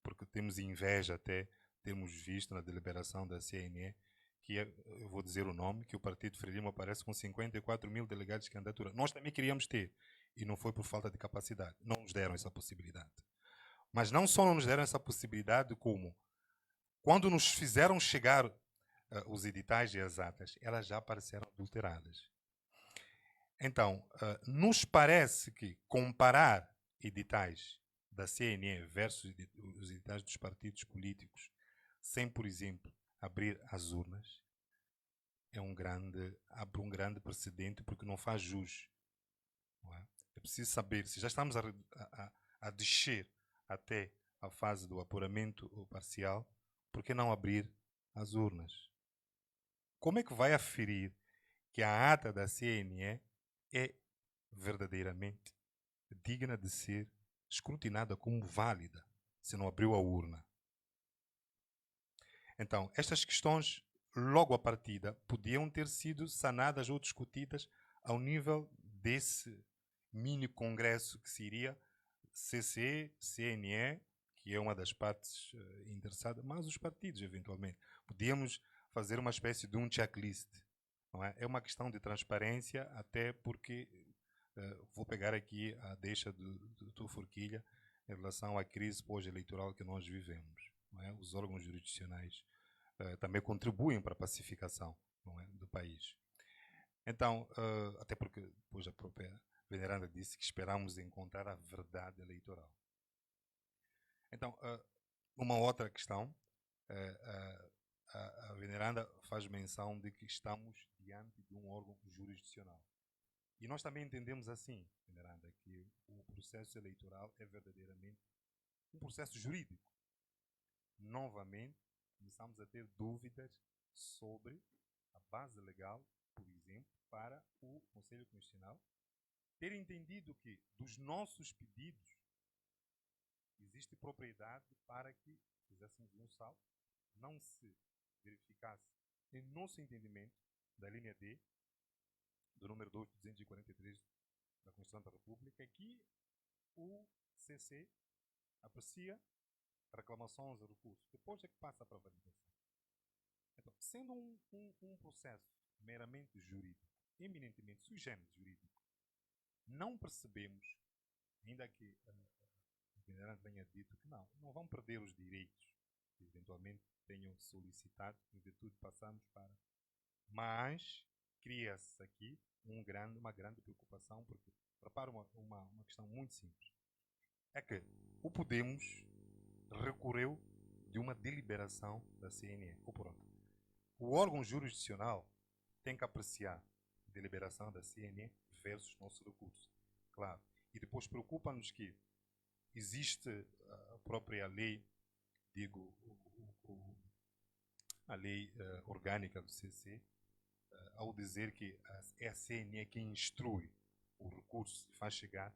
Speaker 6: porque temos inveja até termos visto na deliberação da CNE, que eu vou dizer o nome, que o Partido Frelimo aparece com 54 mil delegados de candidatura. Nós também queríamos ter. E não foi por falta de capacidade. Não nos deram essa possibilidade. Mas não só não nos deram essa possibilidade, como quando nos fizeram chegar os editais e as atas, elas já apareceram adulteradas. Então, nos parece que comparar editais da CNE versus os editais dos partidos políticos, sem, por exemplo, abrir as urnas, abre um grande precedente, porque não faz jus. Não é? É preciso saber, se já estamos a descer até a fase do apuramento parcial, por que não abrir as urnas? Como é que vai aferir que a ata da CNE é verdadeiramente digna de ser escrutinada como válida, se não abriu a urna? Então, estas questões, logo à partida, podiam ter sido sanadas ou discutidas ao nível desse mini congresso que seria CC, CNE, que é uma das partes interessadas, mas os partidos, eventualmente. Podíamos fazer uma espécie de um checklist. Não é? É uma questão de transparência, até porque vou pegar aqui a deixa do Forquilha em relação à crise pós-eleitoral que nós vivemos. Não é? Os órgãos jurisdicionais também contribuem para a pacificação, não é, do país. Então, até porque depois a própria Veneranda disse que esperamos encontrar a verdade eleitoral. Então, uma outra questão, a Veneranda faz menção de que estamos diante de um órgão jurisdicional. E nós também entendemos assim, Veneranda, que o processo eleitoral é verdadeiramente um processo jurídico. Novamente, começamos a ter dúvidas sobre a base legal, por exemplo, para o Conselho Constitucional ter entendido que dos nossos pedidos existe propriedade para que fizéssemos um salto, não se verificasse, em nosso entendimento, da linha D, do número 243 da Constituição da República, que o CC aprecia reclamações ou recursos. Depois é que passa para a validação. Então, sendo um processo meramente jurídico, eminentemente sui generis jurídico, não percebemos, ainda que o venerando tenha dito que não vão perder os direitos que eventualmente tenham solicitado, em virtude passamos para. Mas cria-se aqui uma grande preocupação, porque prepara uma questão muito simples. É que o Podemos recorreu de uma deliberação da CNE. Ou pronto. O órgão jurisdicional tem que apreciar a deliberação da CNE versus nosso recurso. Claro. E depois preocupa-nos que existe a própria lei, digo, a lei orgânica do CC, ao dizer que é a CNE quem instrui o recurso e faz chegar.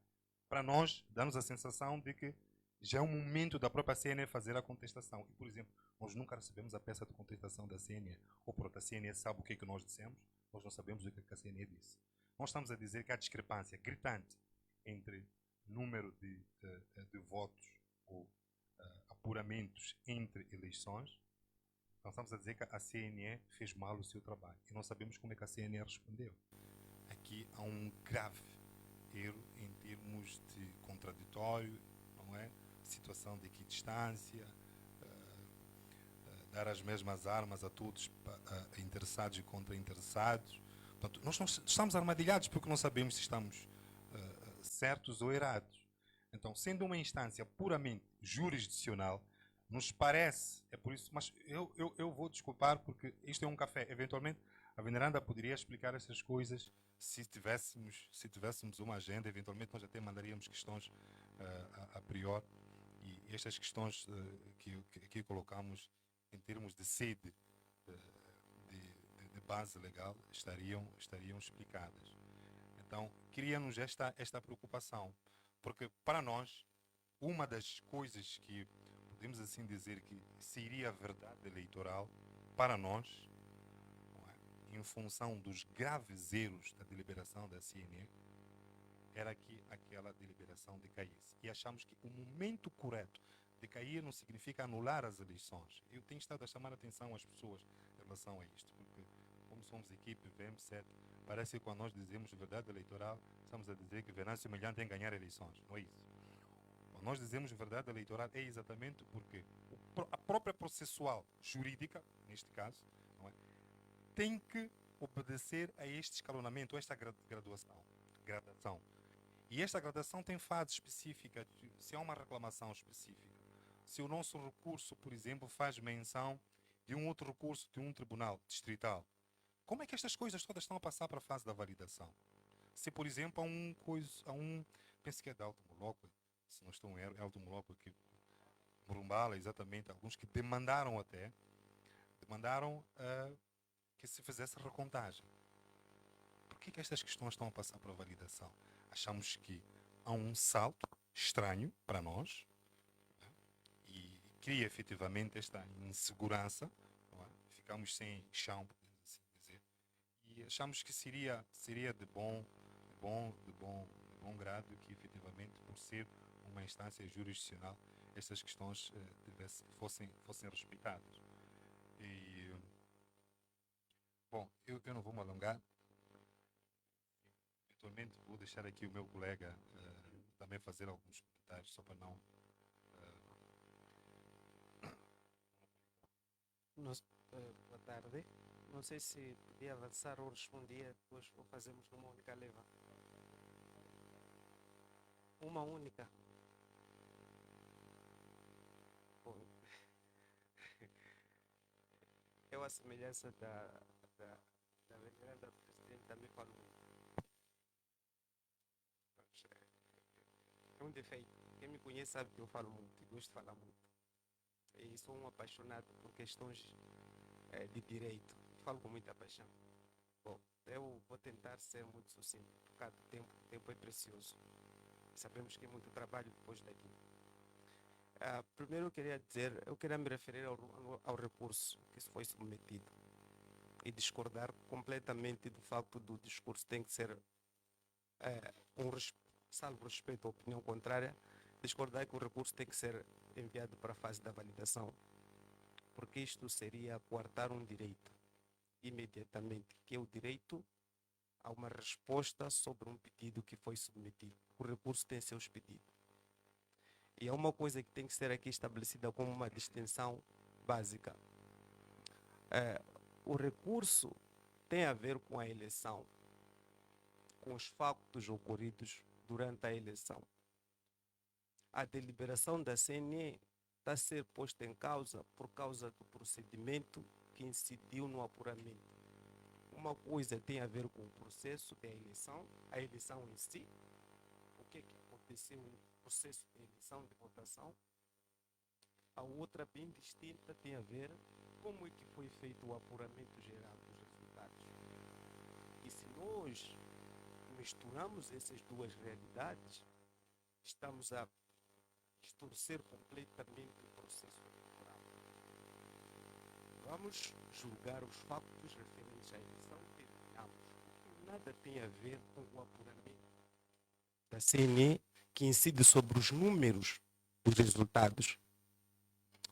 Speaker 6: Para nós, dá-nos a sensação de que já é o momento da própria CNE fazer a contestação. E, por exemplo, nós nunca recebemos a peça de contestação da CNE. Ou pronto, a CNE sabe o que é que nós dissemos, nós não sabemos o que é que a CNE disse. Nós estamos a dizer que há discrepância gritante entre número de votos ou apuramentos entre eleições. Então estamos a dizer que a CNE fez mal o seu trabalho. E nós sabemos como é que a CNE respondeu. Aqui há um grave erro em termos de contraditório, não é? Situação de equidistância, dar as mesmas armas a todos, interessados e contra-interessados. Portanto, nós não estamos armadilhados porque não sabemos se estamos certos ou errados. Então, sendo uma instância puramente jurisdicional, nos parece, é por isso, mas eu vou desculpar porque isto é um café. Eventualmente, a Veneranda poderia explicar essas coisas se tivéssemos uma agenda. Eventualmente, nós até mandaríamos questões a priori. E estas questões que aqui colocamos em termos de sede de base legal estariam explicadas. Então, cria-nos esta preocupação, porque para nós, uma das coisas que podemos assim dizer que seria a verdade eleitoral, para nós, em função dos graves erros da deliberação da CNE, era que aquela deliberação decaísse. E achamos que o momento correto de cair não significa anular as eleições. Eu tenho estado a chamar a atenção às pessoas em relação a isto, porque como somos equipe VM7, Parece que quando nós dizemos verdade eleitoral, estamos a dizer que Venâncio Milhão tem que ganhar eleições. Não é isso. Quando nós dizemos verdade eleitoral, é exatamente porque a própria processual jurídica, neste caso, não é, tem que obedecer a este escalonamento, a esta gradação. E esta gradação tem fases específicas. Se há uma reclamação específica, se o nosso recurso, por exemplo, faz menção de um outro recurso de um tribunal distrital, como é que estas coisas todas estão a passar para a fase da validação? Se, por exemplo, penso que é de Alto Moloco, se não estou em erro, é Alto Moloco, que Morumbala, exatamente, alguns que demandaram que se fizesse recontagem. Por que estas questões estão a passar para a validação? Achamos que há um salto estranho para nós, né? E cria efetivamente esta insegurança, não é? Ficamos sem chão, podemos assim dizer, e achamos que seria de bom grado que efetivamente, por ser uma instância jurisdicional, estas questões fossem respeitadas. E, bom, eu não vou me alongar. Eventualmente vou deixar aqui o meu colega também fazer alguns comentários, só para não...
Speaker 7: Boa tarde. Não sei se podia avançar ou responder, depois ou fazemos numa única leva. Uma única. Bom, eu, a semelhança da veneranda presidente, também falo muito. É um defeito. Quem me conhece sabe que eu falo muito e gosto de falar muito. E sou um apaixonado por questões de direito. Falo com muita paixão. Bom, eu vou tentar ser muito sucinto, por causa do tempo. O tempo é precioso. Sabemos que é muito trabalho depois daqui. Primeiro eu queria me referir ao recurso que foi submetido e discordar completamente do facto do discurso tem que ser salvo respeito à opinião contrária, discordar que o recurso tem que ser enviado para a fase da validação, porque isto seria coartar um direito imediatamente, que é o direito a uma resposta sobre um pedido que foi submetido. O recurso tem seus pedidos. E é uma coisa que tem que ser aqui estabelecida como uma distinção básica. O recurso tem a ver com a eleição, com os factos ocorridos durante a eleição. A deliberação da CNE está a ser posta em causa por causa do procedimento que incidiu no apuramento. Uma coisa tem a ver com o processo da eleição, a eleição em si, o que aconteceu no processo de eleição, de votação. A outra, bem distinta, tem a ver com como é que foi feito o apuramento geral dos resultados. E se nós misturamos essas duas realidades, estamos a distorcer completamente o processo eleitoral. Vamos julgar os factos referentes à eleição e terminamos. Nada tem a ver com o apuramento da CNE, que incide sobre os números dos resultados.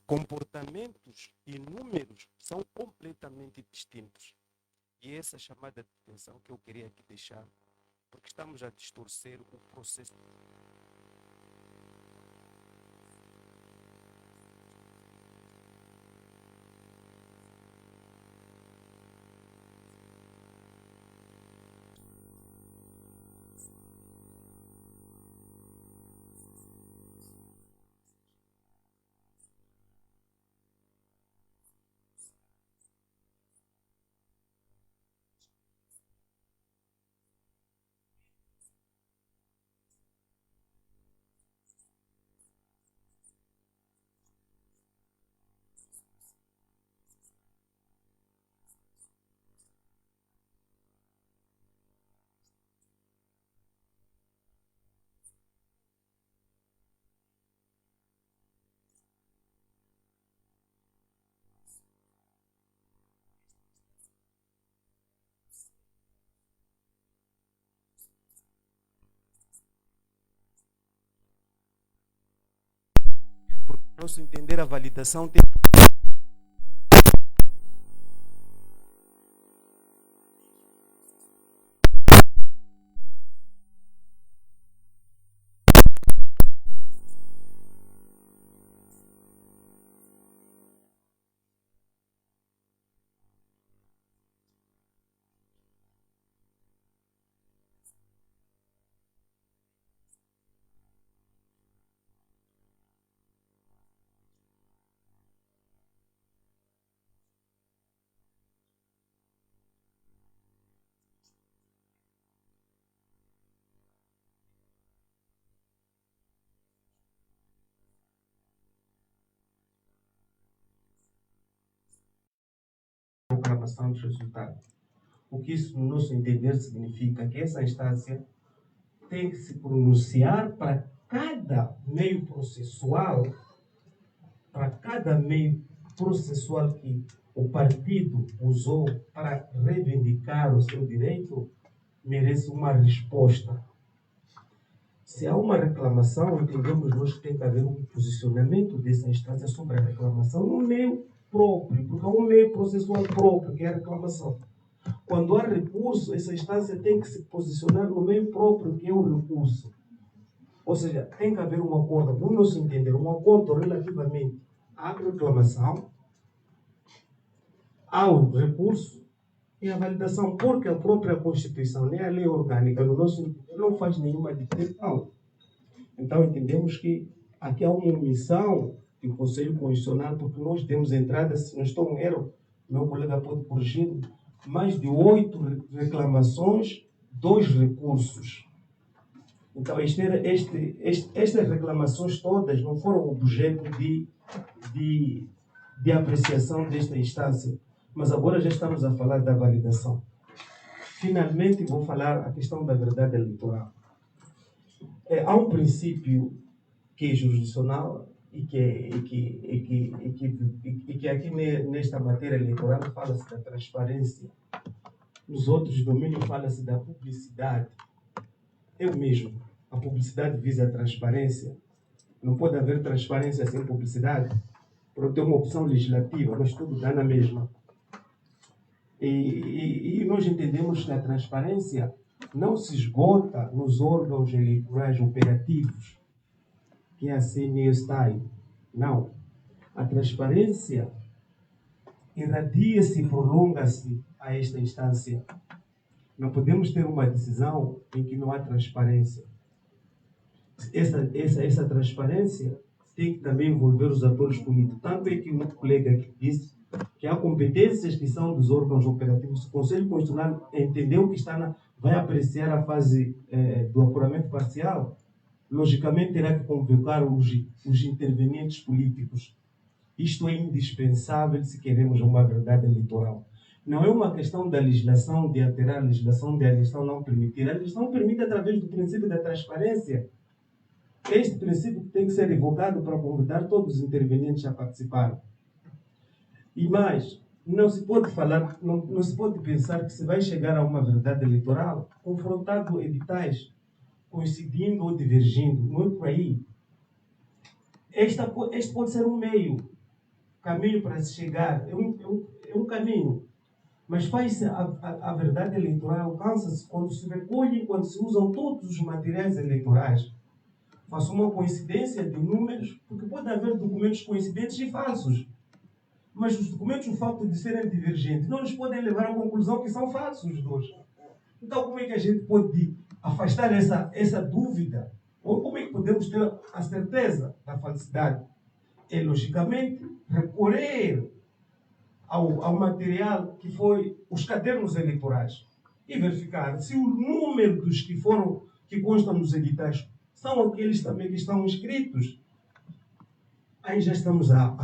Speaker 7: Comportamentos e números são completamente distintos. E essa chamada de atenção que eu queria aqui deixar, porque estamos a distorcer o processo. Porque nosso entender a validação tem
Speaker 8: apresentação dos resultados. O que isso, no nosso entender, significa que essa instância tem que se pronunciar para cada meio processual, que o partido usou para reivindicar o seu direito, merece uma resposta. Se há uma reclamação, entendemos nós que tem que haver um posicionamento dessa instância sobre a reclamação no meio próprio, porque há um meio processual próprio, que é a reclamação. Quando há recurso, essa instância tem que se posicionar no meio próprio, que é o recurso. Ou seja, tem que haver um acordo, no nosso entender, um acordo relativamente à reclamação, ao recurso e à validação, porque a própria Constituição, nem a lei orgânica, no nosso entender, não faz nenhuma distinção. Então, entendemos que aqui há uma omissão do Conselho Constitucional, porque nós demos entrada, se não estou em erro, meu colega pode corrigir, mais de 8 reclamações, 2 recursos. Então, estas reclamações todas não foram objeto de apreciação desta instância, mas agora já estamos a falar da validação. Finalmente, vou falar a questão da verdade eleitoral. Há um princípio que é jurisdicional e que aqui nesta matéria eleitoral fala-se da transparência. Nos outros domínios fala-se da publicidade. Eu mesmo, a publicidade visa a transparência. Não pode haver transparência sem publicidade, porque tem uma opção legislativa, mas tudo dá na mesma. E nós entendemos que a transparência não se esgota nos órgãos eleitorais operativos, que é a CNE está aí. Não. A transparência irradia-se e prolonga-se a esta instância. Não podemos ter uma decisão em que não há transparência. Essa transparência tem que também envolver os atores políticos. Tanto é que o colega aqui disse que há competências que são dos órgãos operativos. O Conselho Constitucional entendeu que vai apreciar a fase do apuramento parcial. Logicamente, terá que convocar os intervenientes políticos. Isto é indispensável se queremos uma verdade eleitoral. Não é uma questão da legislação, de alterar a legislação, de a legislação não permitir. A legislação permite através do princípio da transparência. Este princípio tem que ser evocado para convidar todos os intervenientes a participar. E mais, não se pode falar, não se pode pensar que se vai chegar a uma verdade eleitoral confrontando editais, coincidindo ou divergindo. Não é por aí. Este pode ser um meio, caminho para se chegar, é um caminho. Mas faz-se a verdade eleitoral, alcança-se quando se recolhe, quando se usam todos os materiais eleitorais. Faço uma coincidência de números, porque pode haver documentos coincidentes e falsos. Mas os documentos, o facto de serem divergentes, não nos podem levar à conclusão que são falsos os dois. Então, como é que a gente pode afastar essa dúvida? Ou como é que podemos ter a certeza da falsidade? É, logicamente, recorrer ao material que foi os cadernos eleitorais e verificar se o número dos que constam nos editais são aqueles também que estão inscritos. Aí já estamos a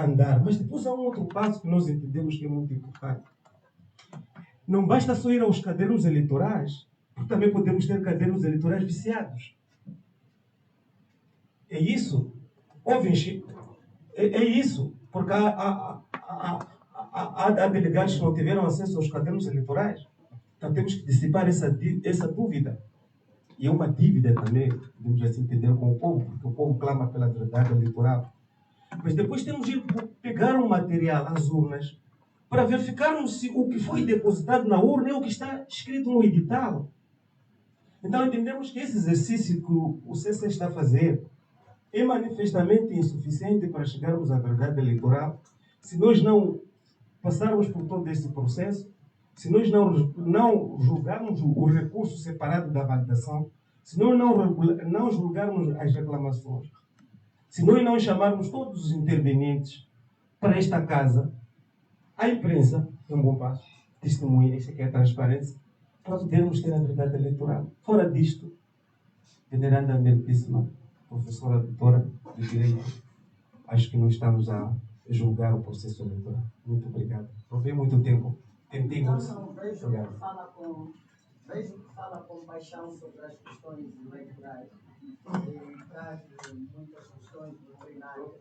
Speaker 8: andar. Mas depois há um outro passo que nós entendemos que é muito importante. Não basta só ir aos cadernos eleitorais, porque também podemos ter cadernos eleitorais viciados. É isso. É isso. Porque há delegados que não tiveram acesso aos cadernos eleitorais. Então temos que dissipar essa dúvida. E é uma dívida também, podemos assim entender, com o povo, porque o povo clama pela verdade eleitoral. Mas depois temos de pegar um material, as urnas, para verificarmos se o que foi depositado na urna é o que está escrito no edital. Então entendemos que esse exercício que o CC está a fazer é manifestamente insuficiente para chegarmos à verdade eleitoral se nós não passarmos por todo esse processo, se nós não julgarmos o recurso separado da validação, se nós não julgarmos as reclamações, se nós não chamarmos todos os intervenientes para esta casa, a imprensa é um bom passo, testemunha, isso aqui é a transparência, para podermos ter a verdade eleitoral. Fora disto, veneranda meritíssima professora doutora de Direito, acho que não estamos a julgar o processo eleitoral. Muito obrigado. Provei muito tempo. Tentei muito.
Speaker 1: Não, vejo
Speaker 8: Obrigado.
Speaker 1: vejo que fala com paixão sobre as questões eleitorais e traz muitas questões doutrinárias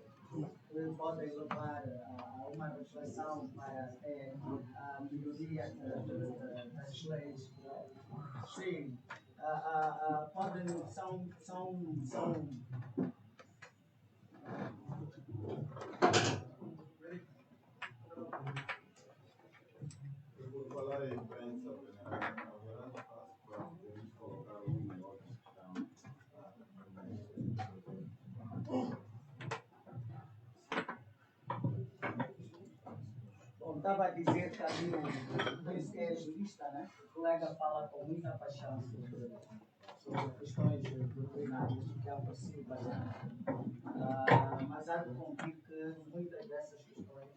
Speaker 1: que podem levar a uma reflexão para até a melhoria das leis. Sim, são
Speaker 2: Por falar em imprensa, haverá espaço para podermos colocar uma outra questão.
Speaker 1: Bom, estava a dizer que ali o penso que é jurista, né? O colega fala com muita paixão sobre questões doutrinárias que aprecio bastante. Mas há de convir que muitas dessas questões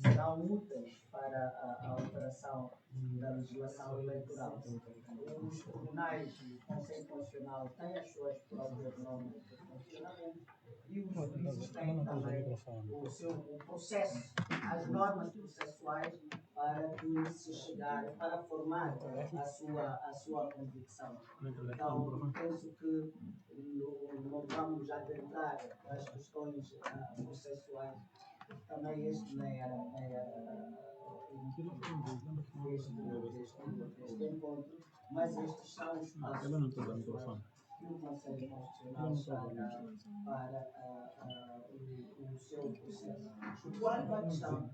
Speaker 1: serão úteis para a alteração da legislação eleitoral. Os tribunais e o Conselho Constitucional têm as suas próprias normas de funcionamento e os juízes têm também o processo, as normas processuais para que se chegar, para formar a sua convicção. Então, penso que não vamos adentrar as questões processuais. Também este nem era este encontro, mas estes são os passos que o Conselho Constitucional está para o seu processo. Quanto à questão,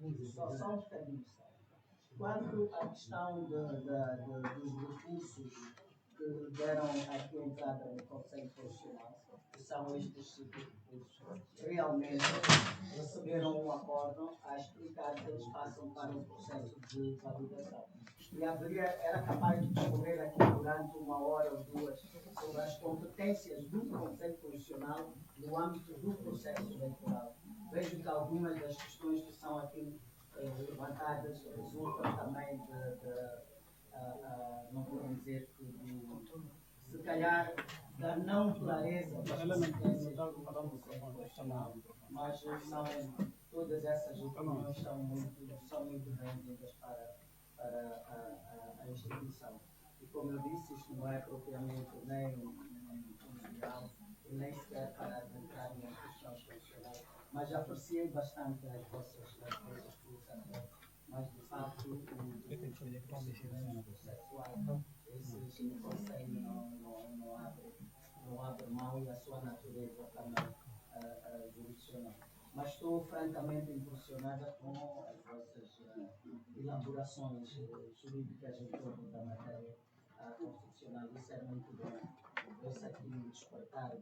Speaker 1: só um bocadinho, quanto à questão dos recursos que deram aqui entrada no Conselho Constitucional, que são estes recursos, realmente receberam um acordo a explicar que eles passam para um processo de validação. E era capaz de discorrer aqui durante 1 hora ou 2 sobre as competências do Conselho Constitucional no âmbito do processo eleitoral. Vejo que algumas das questões que são aqui levantadas resultam também não vou dizer que se calhar da não clareza das competências do Conselho Constitucional, mas todas essas opiniões são muito bem-vindas para a instituição. E como eu disse, isto não é propriamente nem funcional e nem sequer para adentrar na questão constitucional, mas apreciei bastante as vossas colocações, mas de facto o processual, esse conselho não abre mão e a sua natureza também jurisdicional. Mas estou francamente impressionada com as vossas elaborações jurídicas em torno da matéria constitucional. Isso é muito bom. Esse aqui despertar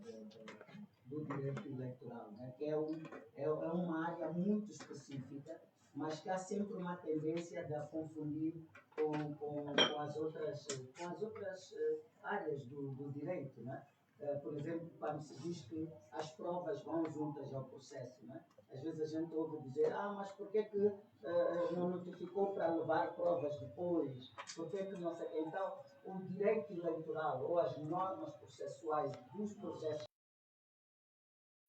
Speaker 1: do direito eleitoral, né? Que é uma área muito específica, mas que há sempre uma tendência de a confundir com as outras áreas do direito, né? Por exemplo, quando se diz que as provas vão juntas ao processo, né? Às vezes a gente ouve dizer, mas por que não notificou para levar provas depois? Por que não sei? Então, o direito eleitoral ou as normas processuais dos processos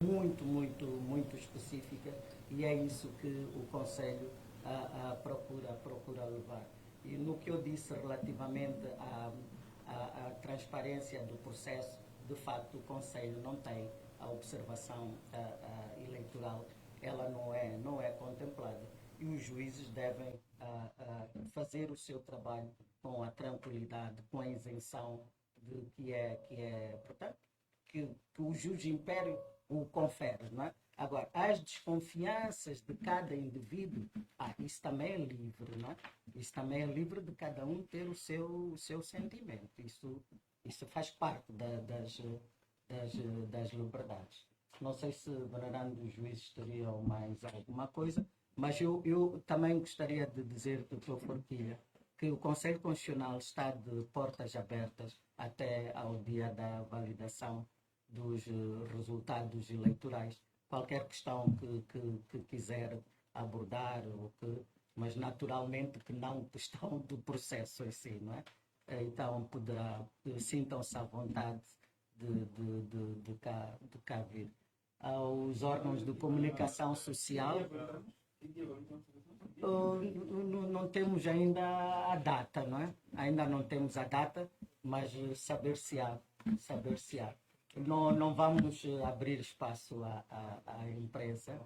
Speaker 1: muito específica, e é isso que o Conselho procura levar. E no que eu disse relativamente à transparência do processo, de facto o Conselho não tem a observação eleitoral, ela não é contemplada. E os juízes devem fazer o seu trabalho com a tranquilidade, com a isenção de portanto, que o juiz império o confere, não é? Agora, as desconfianças de cada indivíduo, isso também é livre, não é? Isso também é livre de cada um ter o seu sentimento. Isso faz parte das liberdades. Não sei se, venerando os juízes, teriam mais alguma coisa, mas eu também gostaria de dizer, doutor Forquilha, que o Conselho Constitucional está de portas abertas até ao dia da validação dos resultados eleitorais. Qualquer questão que quiser abordar, mas naturalmente que não questão do processo em si, não é? Então sintam-se à vontade de cá vir. Aos órgãos de comunicação social, Não temos ainda a data, não é? Ainda não temos a data, mas saber-se-á. Não vamos abrir espaço à imprensa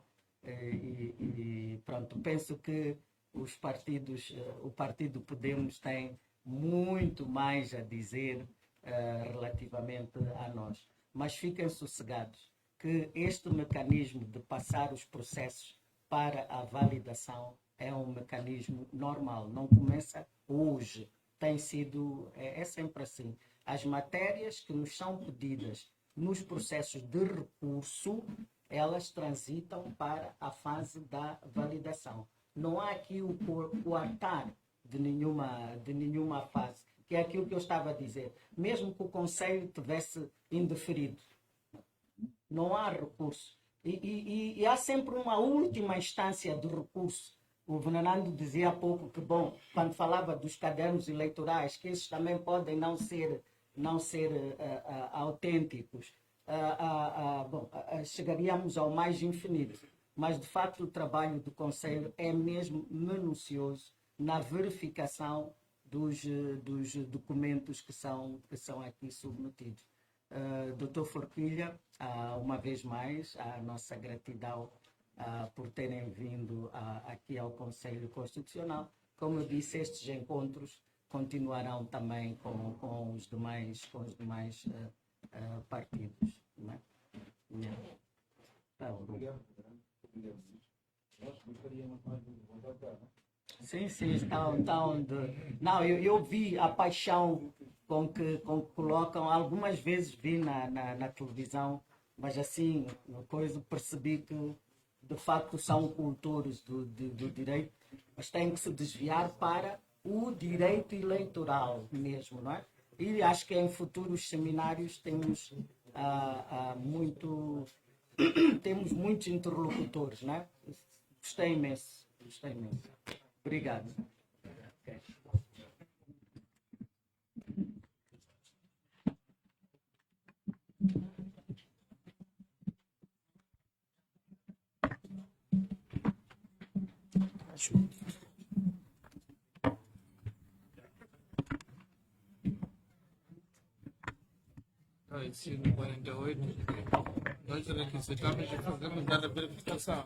Speaker 1: e pronto, penso que os partidos, o Partido Podemos tem muito mais a dizer relativamente a nós. Mas fiquem sossegados que este mecanismo de passar os processos para a validação é um mecanismo normal, não começa hoje, tem sido, é sempre assim. As matérias que nos são pedidas nos processos de recurso, elas transitam para a fase da validação. Não há aqui o coartar de nenhuma fase, que é aquilo que eu estava a dizer. Mesmo que o Conselho tivesse indeferido, não há recurso. E há sempre uma última instância de recurso. O Venerando dizia há pouco que, bom, quando falava dos cadernos eleitorais, que esses também podem não ser autênticos, chegaríamos ao mais infinito. Mas, de facto, o trabalho do Conselho é mesmo minucioso na verificação dos documentos que são aqui submetidos. Dr. Forquilha, uma vez mais, a nossa gratidão por terem vindo aqui ao Conselho Constitucional. Como eu disse, estes encontros continuarão também com os demais partidos. Não é? Sim, estão Não, eu vi a paixão com que colocam, algumas vezes vi na televisão, mas assim, percebi que de facto são cultores do direito, mas têm que se desviar para o direito eleitoral mesmo, não é? E acho que em futuros seminários temos temos muitos interlocutores, não é? Gostei imenso. Obrigado. Okay.
Speaker 9: Sim, 48. Nós requisitamos de fazer a verificação.